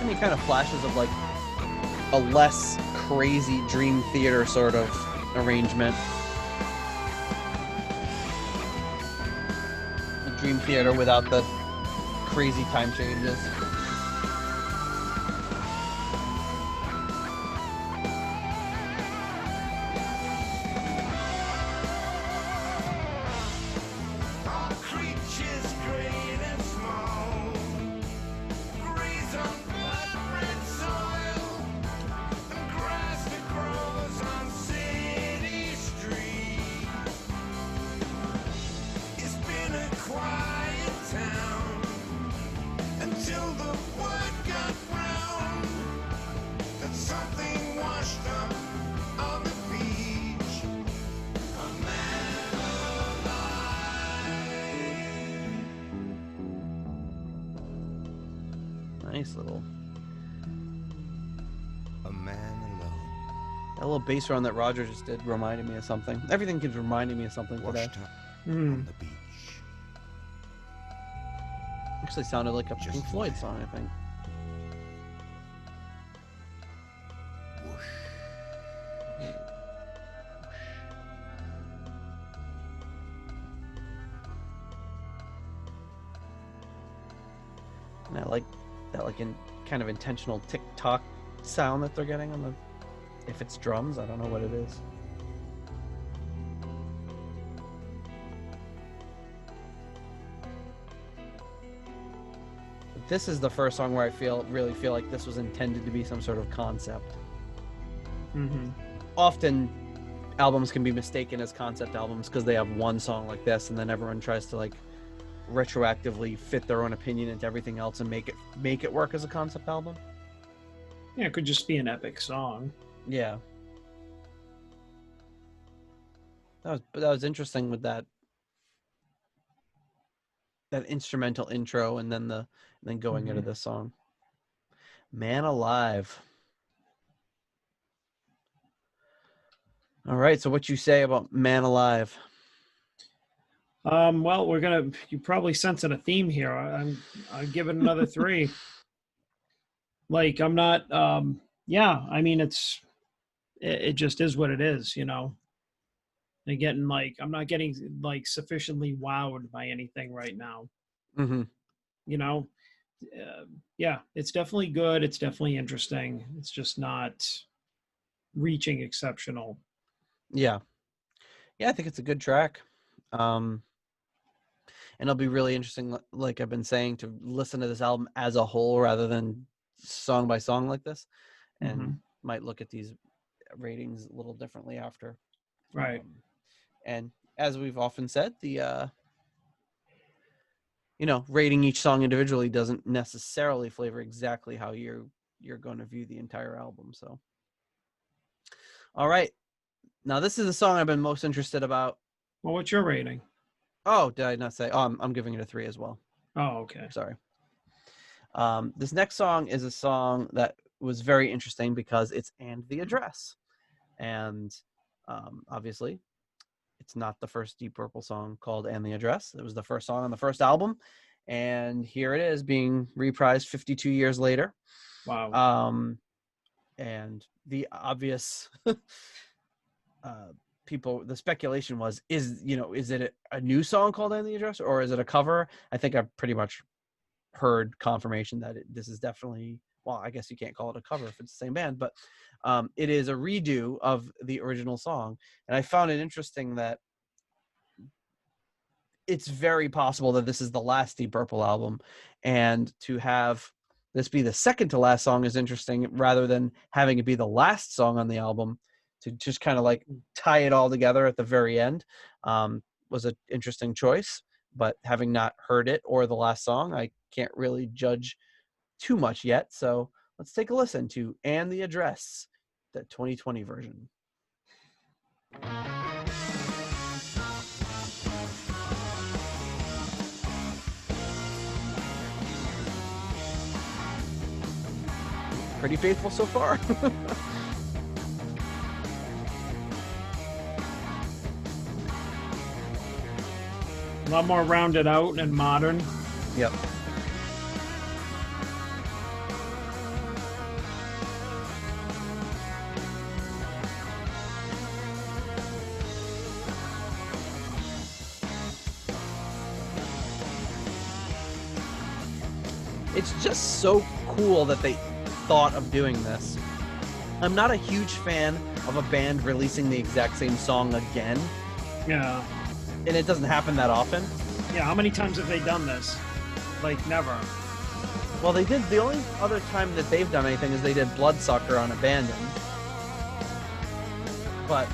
Any kind of flashes of like a less crazy Dream Theater sort of arrangement. A Dream Theater without the crazy time changes. All creatures great and small Nice little. A man alone. That little bass run that Roger just did reminded me of something. Everything keeps reminding me of something today. Washed up Mm. on the beach. Actually sounded like a Just Pink Floyd like- song, I think. Whoosh. And I like that kind of intentional tick-tock sound that they're getting on the... If it's drums, I don't know what it is. This is the first song where I really feel like this was intended to be some sort of concept. Mm-hmm. Often albums can be mistaken as concept albums because they have one song like this, and then everyone tries to like retroactively fit their own opinion into everything else and make it work as a concept album. Yeah, it could just be an epic song. Yeah. That was interesting with that instrumental intro and then going into this song. Man Alive. All right, so what you say about Man Alive? Well, you probably sensing a theme here. I'll give it another 3. Like, I'm not, yeah, I mean, it just is what it is, you know. I'm not getting like sufficiently wowed by anything right now. Mm-hmm. You know, yeah, it's definitely good. It's definitely interesting. It's just not reaching exceptional. Yeah, I think it's a good track. And it'll be really interesting, like I've been saying, to listen to this album as a whole rather than song by song like this, and might look at these ratings a little differently after. Right. And as we've often said, the rating each song individually doesn't necessarily flavor exactly how you're going to view the entire album. So, all right, now this is the song I've been most interested about. Well, what's your rating? Oh, did I not say? Oh, I'm giving it a 3 as well. Oh, okay. Sorry. This next song is a song that was very interesting because it's "And the Address," and obviously, it's not the first Deep Purple song called "And the Address." It was the first song on the first album, and here it is being reprised 52 years later. Wow. And the obvious the speculation was, is it a new song called "And the Address" or is it a cover? I think I've pretty much heard confirmation that this is definitely, well, I guess you can't call it a cover if it's the same band, but it is a redo of the original song. And I found it interesting that it's very possible that this is the last Deep Purple album, and to have this be the second to last song is interesting rather than having it be the last song on the album, to just kind of like tie it all together at the very end. Was an interesting choice, but having not heard it or the last song, I can't really judge too much yet. So let's take a listen to "And the Address," the 2020 version. Pretty faithful so far. A lot more rounded out and modern. Yep. It's just so cool that they thought of doing this. I'm not a huge fan of a band releasing the exact same song again, Yeah. and it doesn't happen that often. Yeah. How many times have they done this? Like, never. Well, they did. The only other time that they've done anything is they did "Bloodsucker" on "Abandon." But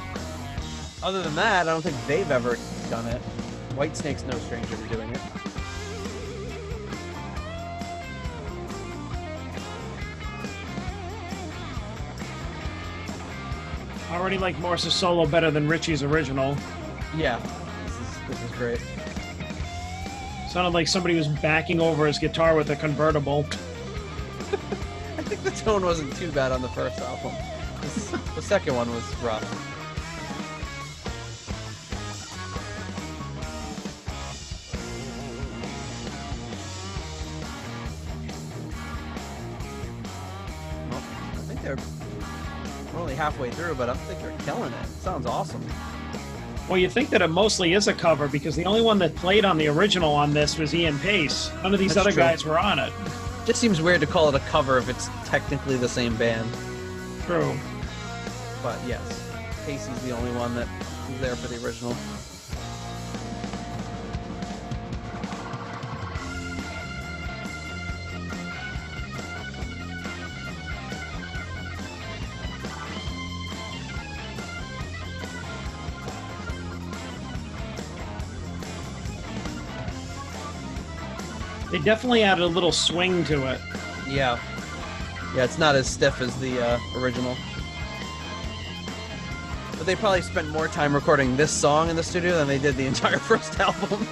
other than that, I don't think they've ever done it. Whitesnake's no stranger to doing it. I already like Morse's solo better than Ritchie's original. Yeah, this is great. Sounded like somebody was backing over his guitar with a convertible. I think the tone wasn't too bad on the first album. The second one was rough. Well, I think we're only halfway through, but I think they're killing it. Sounds awesome. Well, you think that it mostly is a cover because the only one that played on the original on this was Ian Paice. None of these That's other true. guys were on it. Just seems weird to call it a cover if it's technically the same band. True. But yes, Casey's the only one that was there for the original. They definitely added a little swing to it. Yeah. Yeah, it's not as stiff as the original. But they probably spent more time recording this song in the studio than they did the entire first album.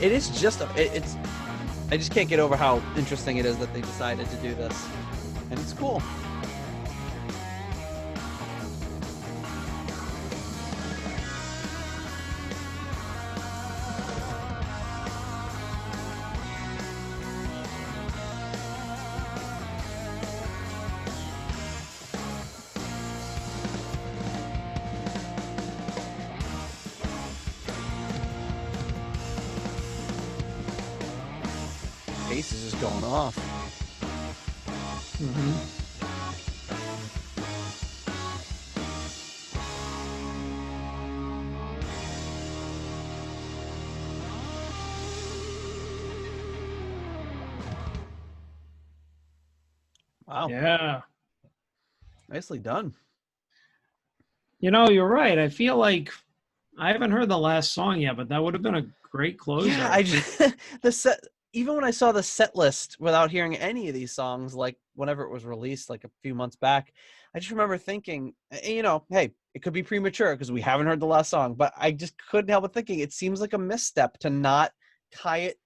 It is just it's I just can't get over how interesting it is that they decided to do this. And it's cool. Pace is just going off. Wow. Yeah. Nicely done. You know, you're right. I feel like I haven't heard the last song yet, but that would have been a great closer. Yeah, I just the set. Even when I saw the set list without hearing any of these songs, like whenever it was released, like a few months back, I just remember thinking, you know, hey, it could be premature because we haven't heard the last song, but I just couldn't help but thinking it seems like a misstep to not tie it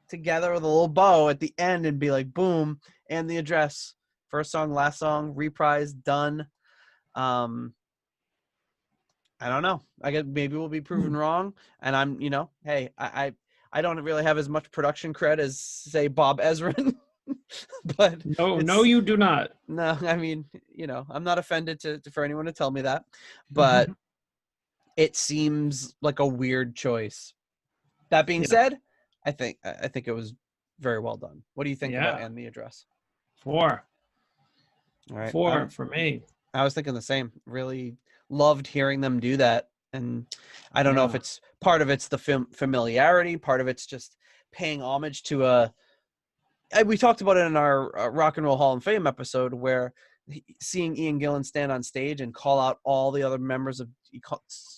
together with a little bow at the end and be like, boom, and the address, first song, last song, reprise, done. I don't know. I guess maybe we'll be proven wrong. And I'm, you know, hey, I don't really have as much production cred as, say, Bob Ezrin. But no, you do not. No, I mean, you know, I'm not offended for anyone to tell me that. But it seems like a weird choice. That being said, I think it was very well done. What do you think about And the Address? 4. All right. 4 for me. I was thinking the same. Really loved hearing them do that. And I don't know if it's part of it's the familiarity, part of it's just paying homage to we talked about it in our Rock and Roll Hall of Fame episode where seeing Ian Gillan stand on stage and call out all the other members of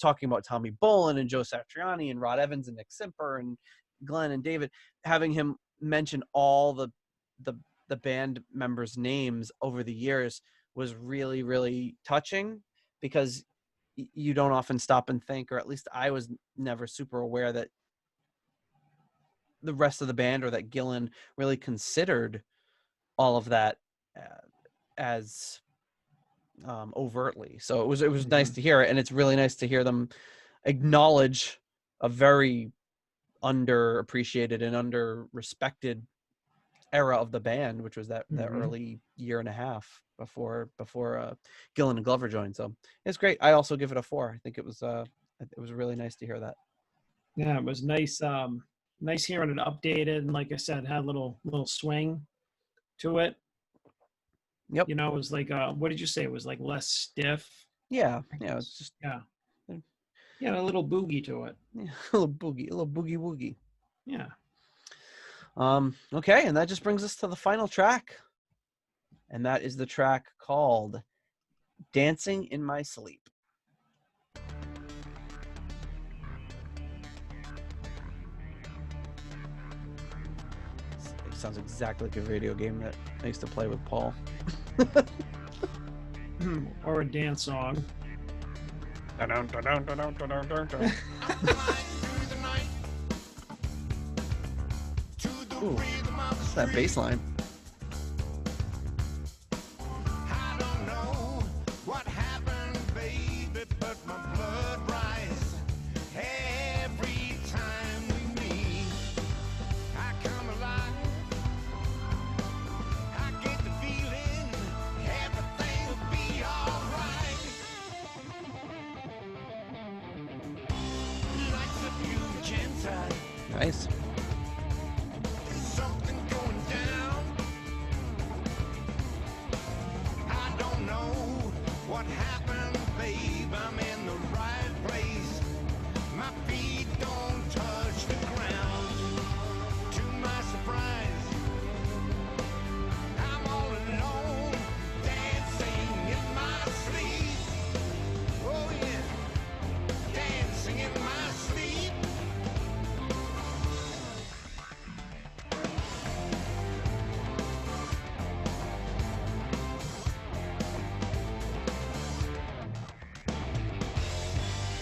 talking about Tommy Bolin and Joe Satriani and Rod Evans and Nick Simper and Glenn and David, having him mention all the band members' names over the years was really, really touching, because you don't often stop and think, or at least I was never super aware that the rest of the band or that Gillan really considered all of that as overtly. So it was nice to hear it. And it's really nice to hear them acknowledge a very underappreciated and under-respected era of the band, which was that early year and a half before Gillan and Glover joined. So it's great. I also give it a 4. I think it was really nice to hear that. Yeah, it was nice. Nice hearing it updated, and like I said, had a little swing to it. Yep. You know, it was like what did you say? It was like less stiff. Yeah. Yeah. It's just a little boogie to it. Yeah, a little boogie woogie. Yeah. Okay, and that just brings us to the final track. And that is the track called Dancing in My Sleep. It sounds exactly like a video game that I used to play with Paul. Or a dance song. Dun-dun, dun-dun, dun-dun, dun-dun, dun-dun. I'm flying through the night to the Ooh, rhythm of the what's that bass line? I don't know what happened, baby, but my blood rises every time we meet. I come alive. I get the feeling everything will be alright. Like the fusion tide, Nice. there's something going down. I don't know what happened, babe. I'm in the right place. My feet don't touch the ground. To my surprise, I'm all alone, dancing in my sleep. Oh yeah, dancing in my sleep.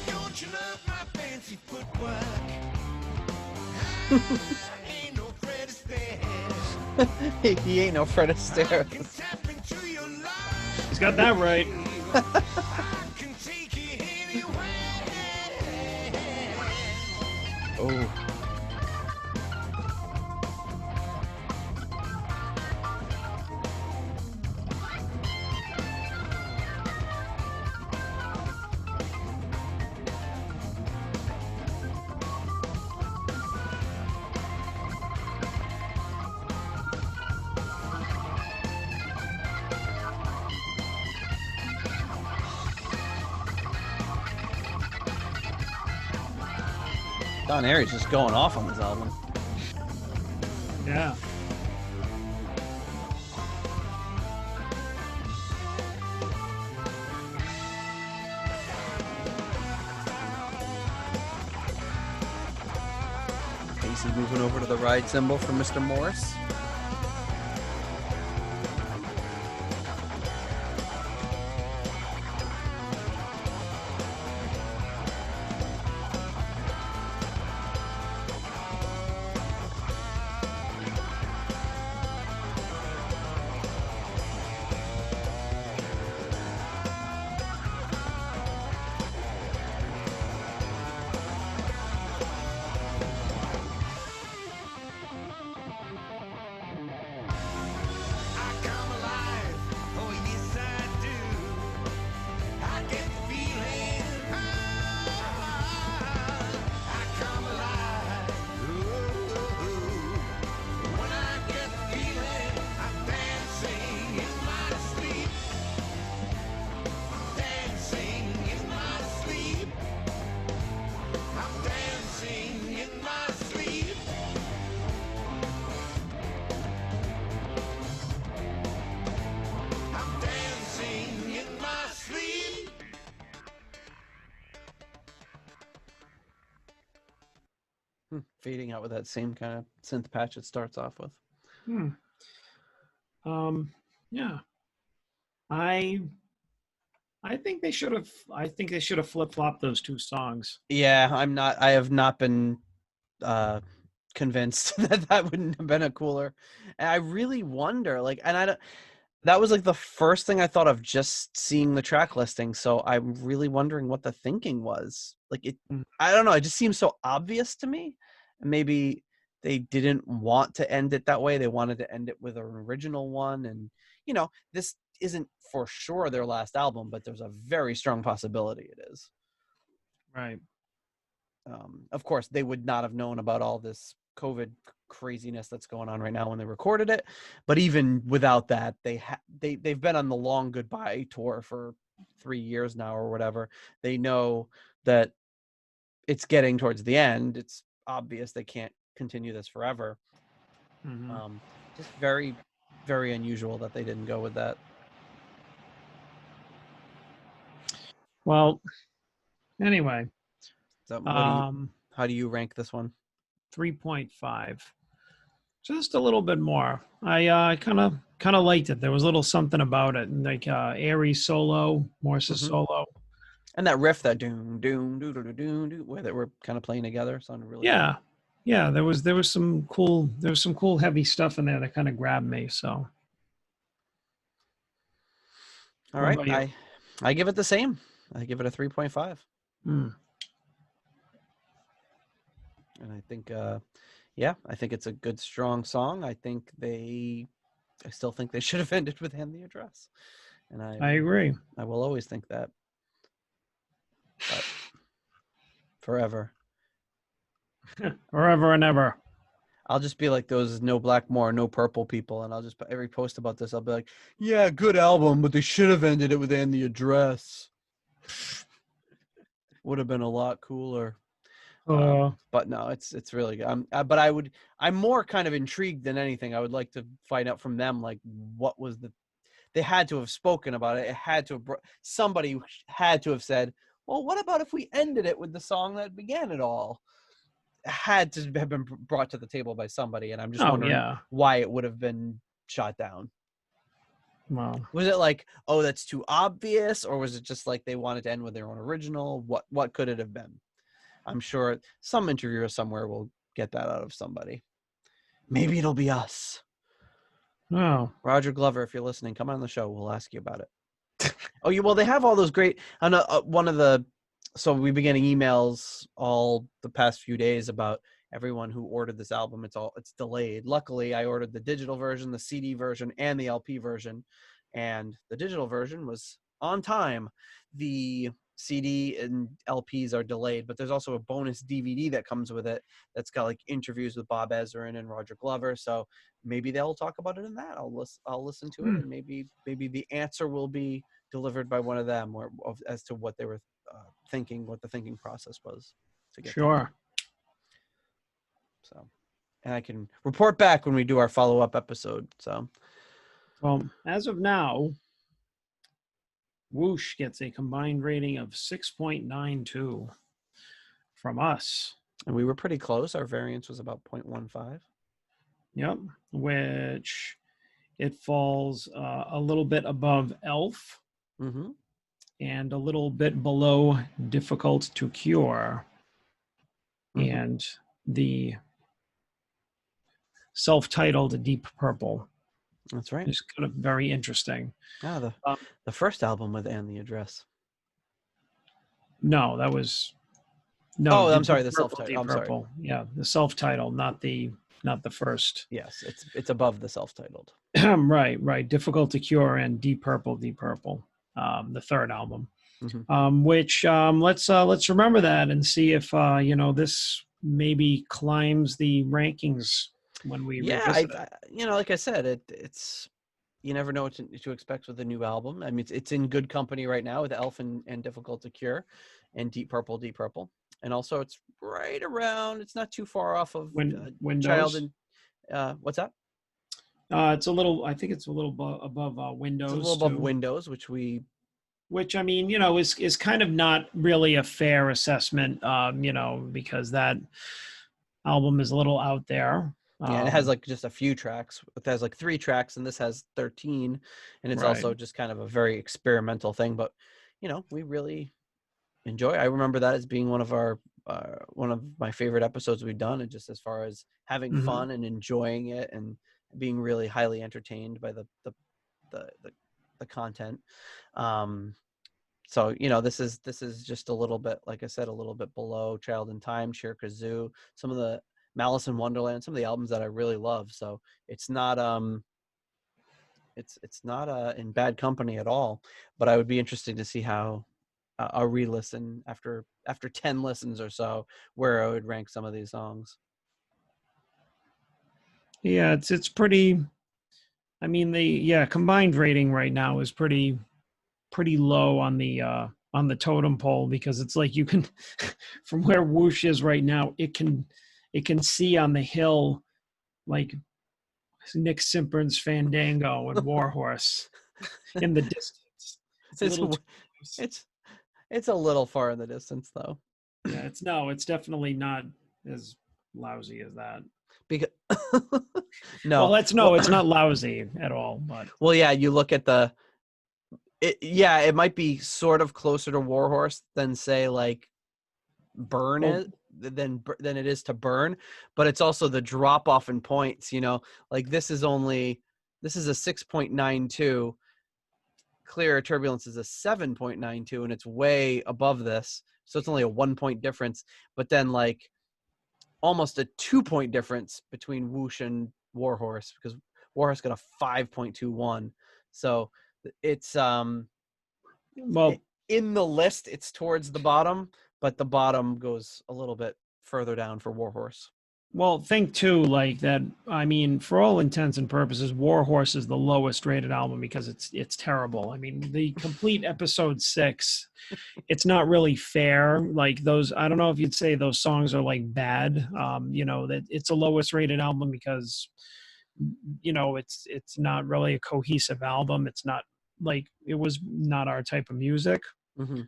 Don't you love my fancy footwork? I ain't no Fred Astaire. He ain't no Fred Astaire. Can tap into your life. He's got that right. I can take you anywhere. Oh. Don Airey's just going off on this album. Yeah. Paice is moving over to the ride cymbal for Mr. Morse. I come alive. Oh, yes, I do. I get the feeling. I come alive. Ooh, when I get the feeling, I'm dancing in my sleep. Dancing in my sleep. I'm dancing in my sleep. I'm dancing in my sleep. Fading out with that same kind of synth patch it starts off with. Hmm. Yeah. I think they should have. I think they should have flip flopped those two songs. Yeah, I have not been convinced that that wouldn't have been a cooler. And I really wonder, like, and I don't. That was like the first thing I thought of just seeing the track listing. So I'm really wondering what the thinking was. Like it, Mm. I don't know. It just seems so obvious to me. Maybe they didn't want to end it that way. They wanted to end it with an original one. And, you know, this isn't for sure their last album, but there's a very strong possibility it is. Right. Of course, they would not have known about all this COVID craziness that's going on right now when they recorded it. But even without that, they've been on the long goodbye tour for 3 years now or whatever. They know that it's getting towards the end. It's obvious they can't continue this forever. Mhm. Just very, very unusual that they didn't go with that. Well, anyway, So um, how do you rank this one? 3.5. Just a little bit more. I kind of liked it. There was a little something about it, like Airey solo, Morse's Mhm. solo. And that riff, that doom doom doo doo doo doo doo, where they were kind of playing together, sounded really good. Yeah. Yeah, there was some cool heavy stuff in there that kind of grabbed me. So All what right, about you? I give it the same. I give it a 3.5. Mm. And I think yeah, I think it's a good strong song. I still think they should have ended with "Hand the Address," and I agree. I will always think that. But forever, Forever and ever. I'll just be like those no blackmore, no purple people, and I'll just every post about this, I'll be like, yeah, good album, but they should have ended it with "And the Address." Would have been a lot cooler. But no, it's really good. But I'm more kind of intrigued than anything. I would like to find out from them, like, what was they had to have spoken about it. It had to have somebody had to have said, well, what about if we ended it with the song that began it all? It had to have been brought to the table by somebody, and I'm just Oh wondering yeah. why it would have been shot down. Well, Was it like, oh, that's too obvious, or was it just like they wanted to end with their own original? What could it have been? I'm sure some interviewer somewhere will get that out of somebody. Maybe it'll be us. oh, Roger Glover, if you're listening, come on the show. We'll ask you about it. Oh, well, they have all those great. So we've been getting emails all the past few days about everyone who ordered this album. It's delayed. Luckily, I ordered the digital version, the CD version, and the LP version, and the digital version was on time. The CD and LPs are delayed, but there's also a bonus DVD that comes with it that's got like interviews with Bob Ezrin and Roger Glover. So maybe they'll talk about it in that. I'll listen to it, and maybe the answer will be delivered by one of them, as to what they were thinking, what the thinking process was to get sure. that. So, and I can report back when we do our follow-up episode. So, Well, as of now, Whoosh gets a combined rating of 6.92 from us. and we were pretty close. Our variance was about 0.15. Yep, which it falls a little bit above Elf Mm-hmm. and a little bit below Difficult to Cure. Mm-hmm. And the self-titled Deep Purple That's right. is kind of very interesting. Ah, the first album with "And the Address." No, that was no. Oh, I'm Deep sorry, the Purple, self-titled. Deep I'm sorry. Purple. Yeah, the self-titled, not the first. Yes, it's above the self-titled. Right. Difficult to Cure and Deep Purple, the third album. Mm-hmm. Which let's remember that and see if this maybe climbs the rankings when we revisit it. Like I said, it's you never know what to expect with a new album. I mean, it's in good company right now with Elf and Difficult to Cure, and Deep Purple, and also it's right around. It's not too far off of Windows. Child and what's that? It's a little. I think it's a little above Windows. It's a little above too. Windows, Which I mean, is kind of not really a fair assessment. Because that album is a little out there. and it has like just a few tracks. It has like 3 tracks, and this has 13, and it's Right. also just kind of a very experimental thing. But we really enjoy. I remember that as being one of my favorite episodes we've done, and just as far as having Mhm. fun and enjoying it and being really highly entertained by the content. So this is just a little bit, like I said, a little bit below Child in Time, Cheer Kazoo, some of the Malice in Wonderland, some of the albums that I really love. So it's not it's not in bad company at all. But I would be interested to see how a re-listen after 10 listens or so, where I would rank some of these songs. Yeah, it's pretty. I mean, the combined rating right now is pretty low on the totem pole, because it's like you can from where Whoosh is right now, it can see on the hill like Nick Simpern's Fandango and Warhorse in the distance. It's a little far in the distance, though. Yeah, it's definitely not as lousy as that. Because no, Well, it's not lousy at all, but well, yeah, you look at it might be sort of closer to Warhorse than say like Burn Well, is than it is to Burn, but it's also the drop off in points. Like this is a 6.92. Clear turbulence is a 7.92, and it's way above this, so it's only a 1 point difference. But then like almost a 2 point difference between Whoosh and Warhorse, because Warhorse got a 5.21. So it's well, in the list, it's towards the bottom, but the bottom goes a little bit further down for Warhorse. Well, think too, like that. I mean, for all intents and purposes, Warhorse is the lowest rated album because it's terrible. I mean, the complete episode 6, it's not really fair. Like those, I don't know if you'd say those songs are like bad. That it's a lowest rated album because it's not really a cohesive album. It's not like it was not our type of music. Mm-hmm.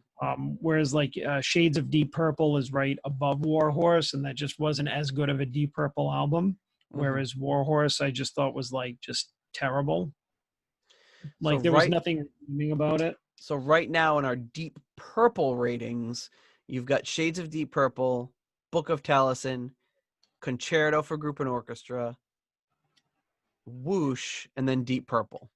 Whereas like Shades of Deep Purple is right above Warhorse, and that just wasn't as good of a Deep Purple album. Whereas Warhorse, I just thought was like just terrible. Like there was nothing redeeming about it. So right now in our Deep Purple ratings, you've got Shades of Deep Purple, Book of Taliesin, Concerto for Group and Orchestra, Whoosh, and then Deep Purple.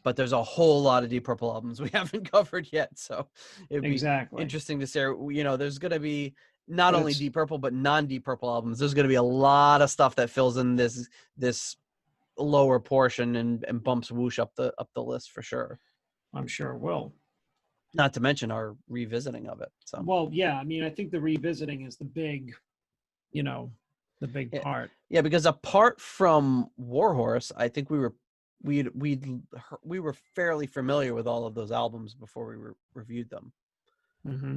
But there's a whole lot of Deep Purple albums we haven't covered yet, so it'd be interesting to say. There's going to be not only Deep Purple but non-Deep Purple albums. There's going to be a lot of stuff that fills in this lower portion and bumps Whoosh up the list for sure. I'm sure it will. Not to mention our revisiting of it. So well, yeah. I mean, I think the revisiting is the big part. Yeah, because apart from Warhorse, I think we were fairly familiar with all of those albums before we reviewed them. Mm-hmm.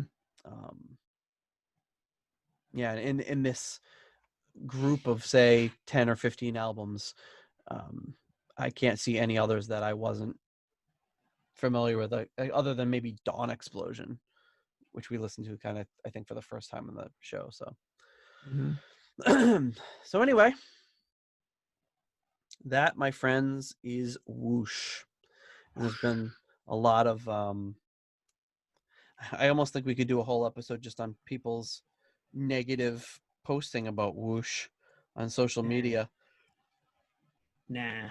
Yeah, in this group of say 10 or 15 albums, I can't see any others that I wasn't familiar with, other than maybe Dawn Explosion, which we listened to kind of, I think, for the first time in the show. So, so anyway. That, my friends, is Whoosh. And there's been a lot of I almost think we could do a whole episode just on people's negative posting about Whoosh on social media. Nah.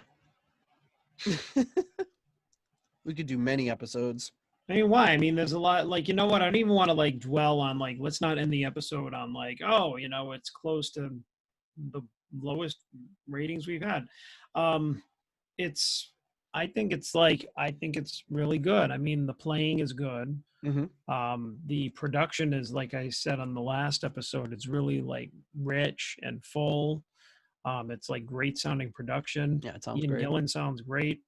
We could do many episodes. I mean, why? I mean, there's a lot, like, you know what? I don't even want to like dwell on like, let's not end the episode on like, oh, it's close to the lowest ratings we've had. I think it's really good. I mean, the playing is good. The production is, like I said on the last episode, it's really like rich and full. It's like great sounding production. Yeah, it sounds Ian great. Gillan sounds great.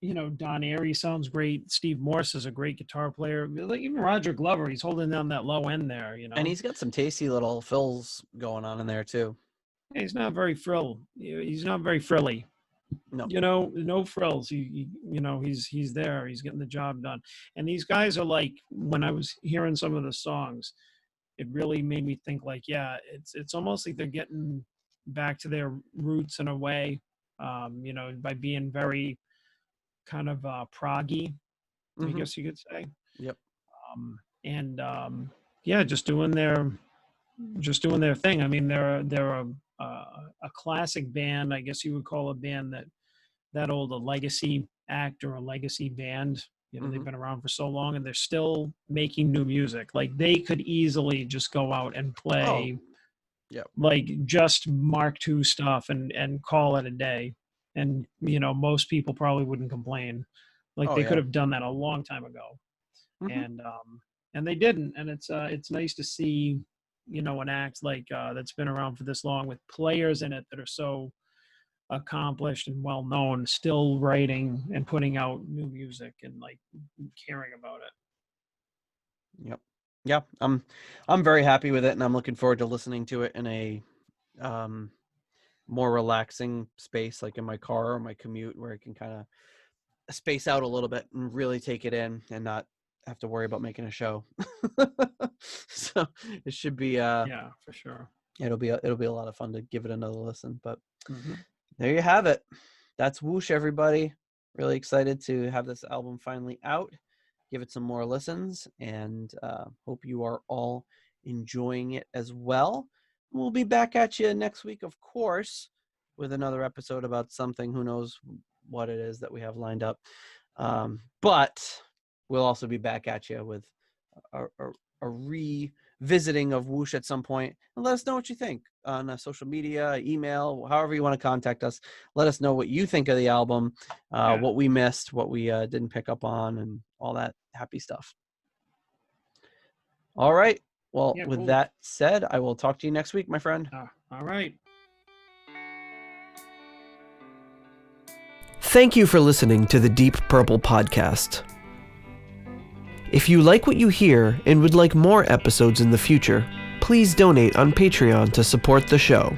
Don Airey sounds great. Steve Morse is a great guitar player. Like even Roger Glover, he's holding down that low end there. And he's got some tasty little fills going on in there too. Yeah, he's not very He's not very frilly. No. No frills. He's there. He's getting the job done. And these guys are like, when I was hearing some of the songs, it really made me think like, yeah, it's almost like they're getting back to their roots in a way, by being very kind of proggy, I guess you could say. Yep. Just doing their thing. I mean, they're a classic band. I guess you would call a band that old a legacy act or a legacy band. They've been around for so long and they're still making new music. Like they could easily just go out and play like just Mark II stuff and call it a day. And, most people probably wouldn't complain. Like they could have done that a long time ago. And they didn't. And it's nice to see, an act like that's been around for this long with players in it that are so accomplished and well known, still writing and putting out new music and like caring about it. Yep. Yeah, I'm very happy with it, and I'm looking forward to listening to it in a more relaxing space, like in my car or my commute, where I can kind of space out a little bit and really take it in and not have to worry about making a show. So it should be yeah, for sure. It'll be a lot of fun to give it another listen. But there you have it. That's Whoosh, everybody. Really excited to have this album finally out. Give it some more listens, and hope you are all enjoying it as well. We'll be back at you next week, of course, with another episode about something. Who knows what it is that we have lined up. But we'll also be back at you with a revisiting of Whoosh at some point, and let us know what you think on social media, email, however you want to contact us. Let us know what you think of the album, what we missed, what we didn't pick up on, and all that happy stuff. All right. Well, with cool. that said, I will talk to you next week, my friend. All right. Thank you for listening to the Deep Purple Podcast. If you like what you hear and would like more episodes in the future, please donate on Patreon to support the show.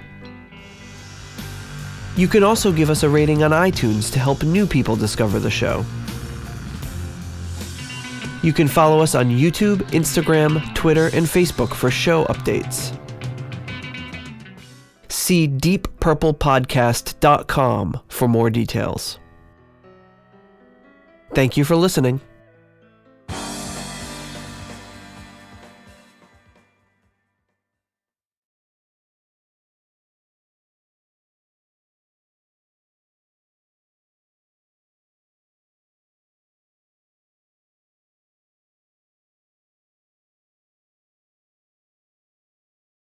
You can also give us a rating on iTunes to help new people discover the show. You can follow us on YouTube, Instagram, Twitter, and Facebook for show updates. See deeppurplepodcast.com for more details. Thank you for listening.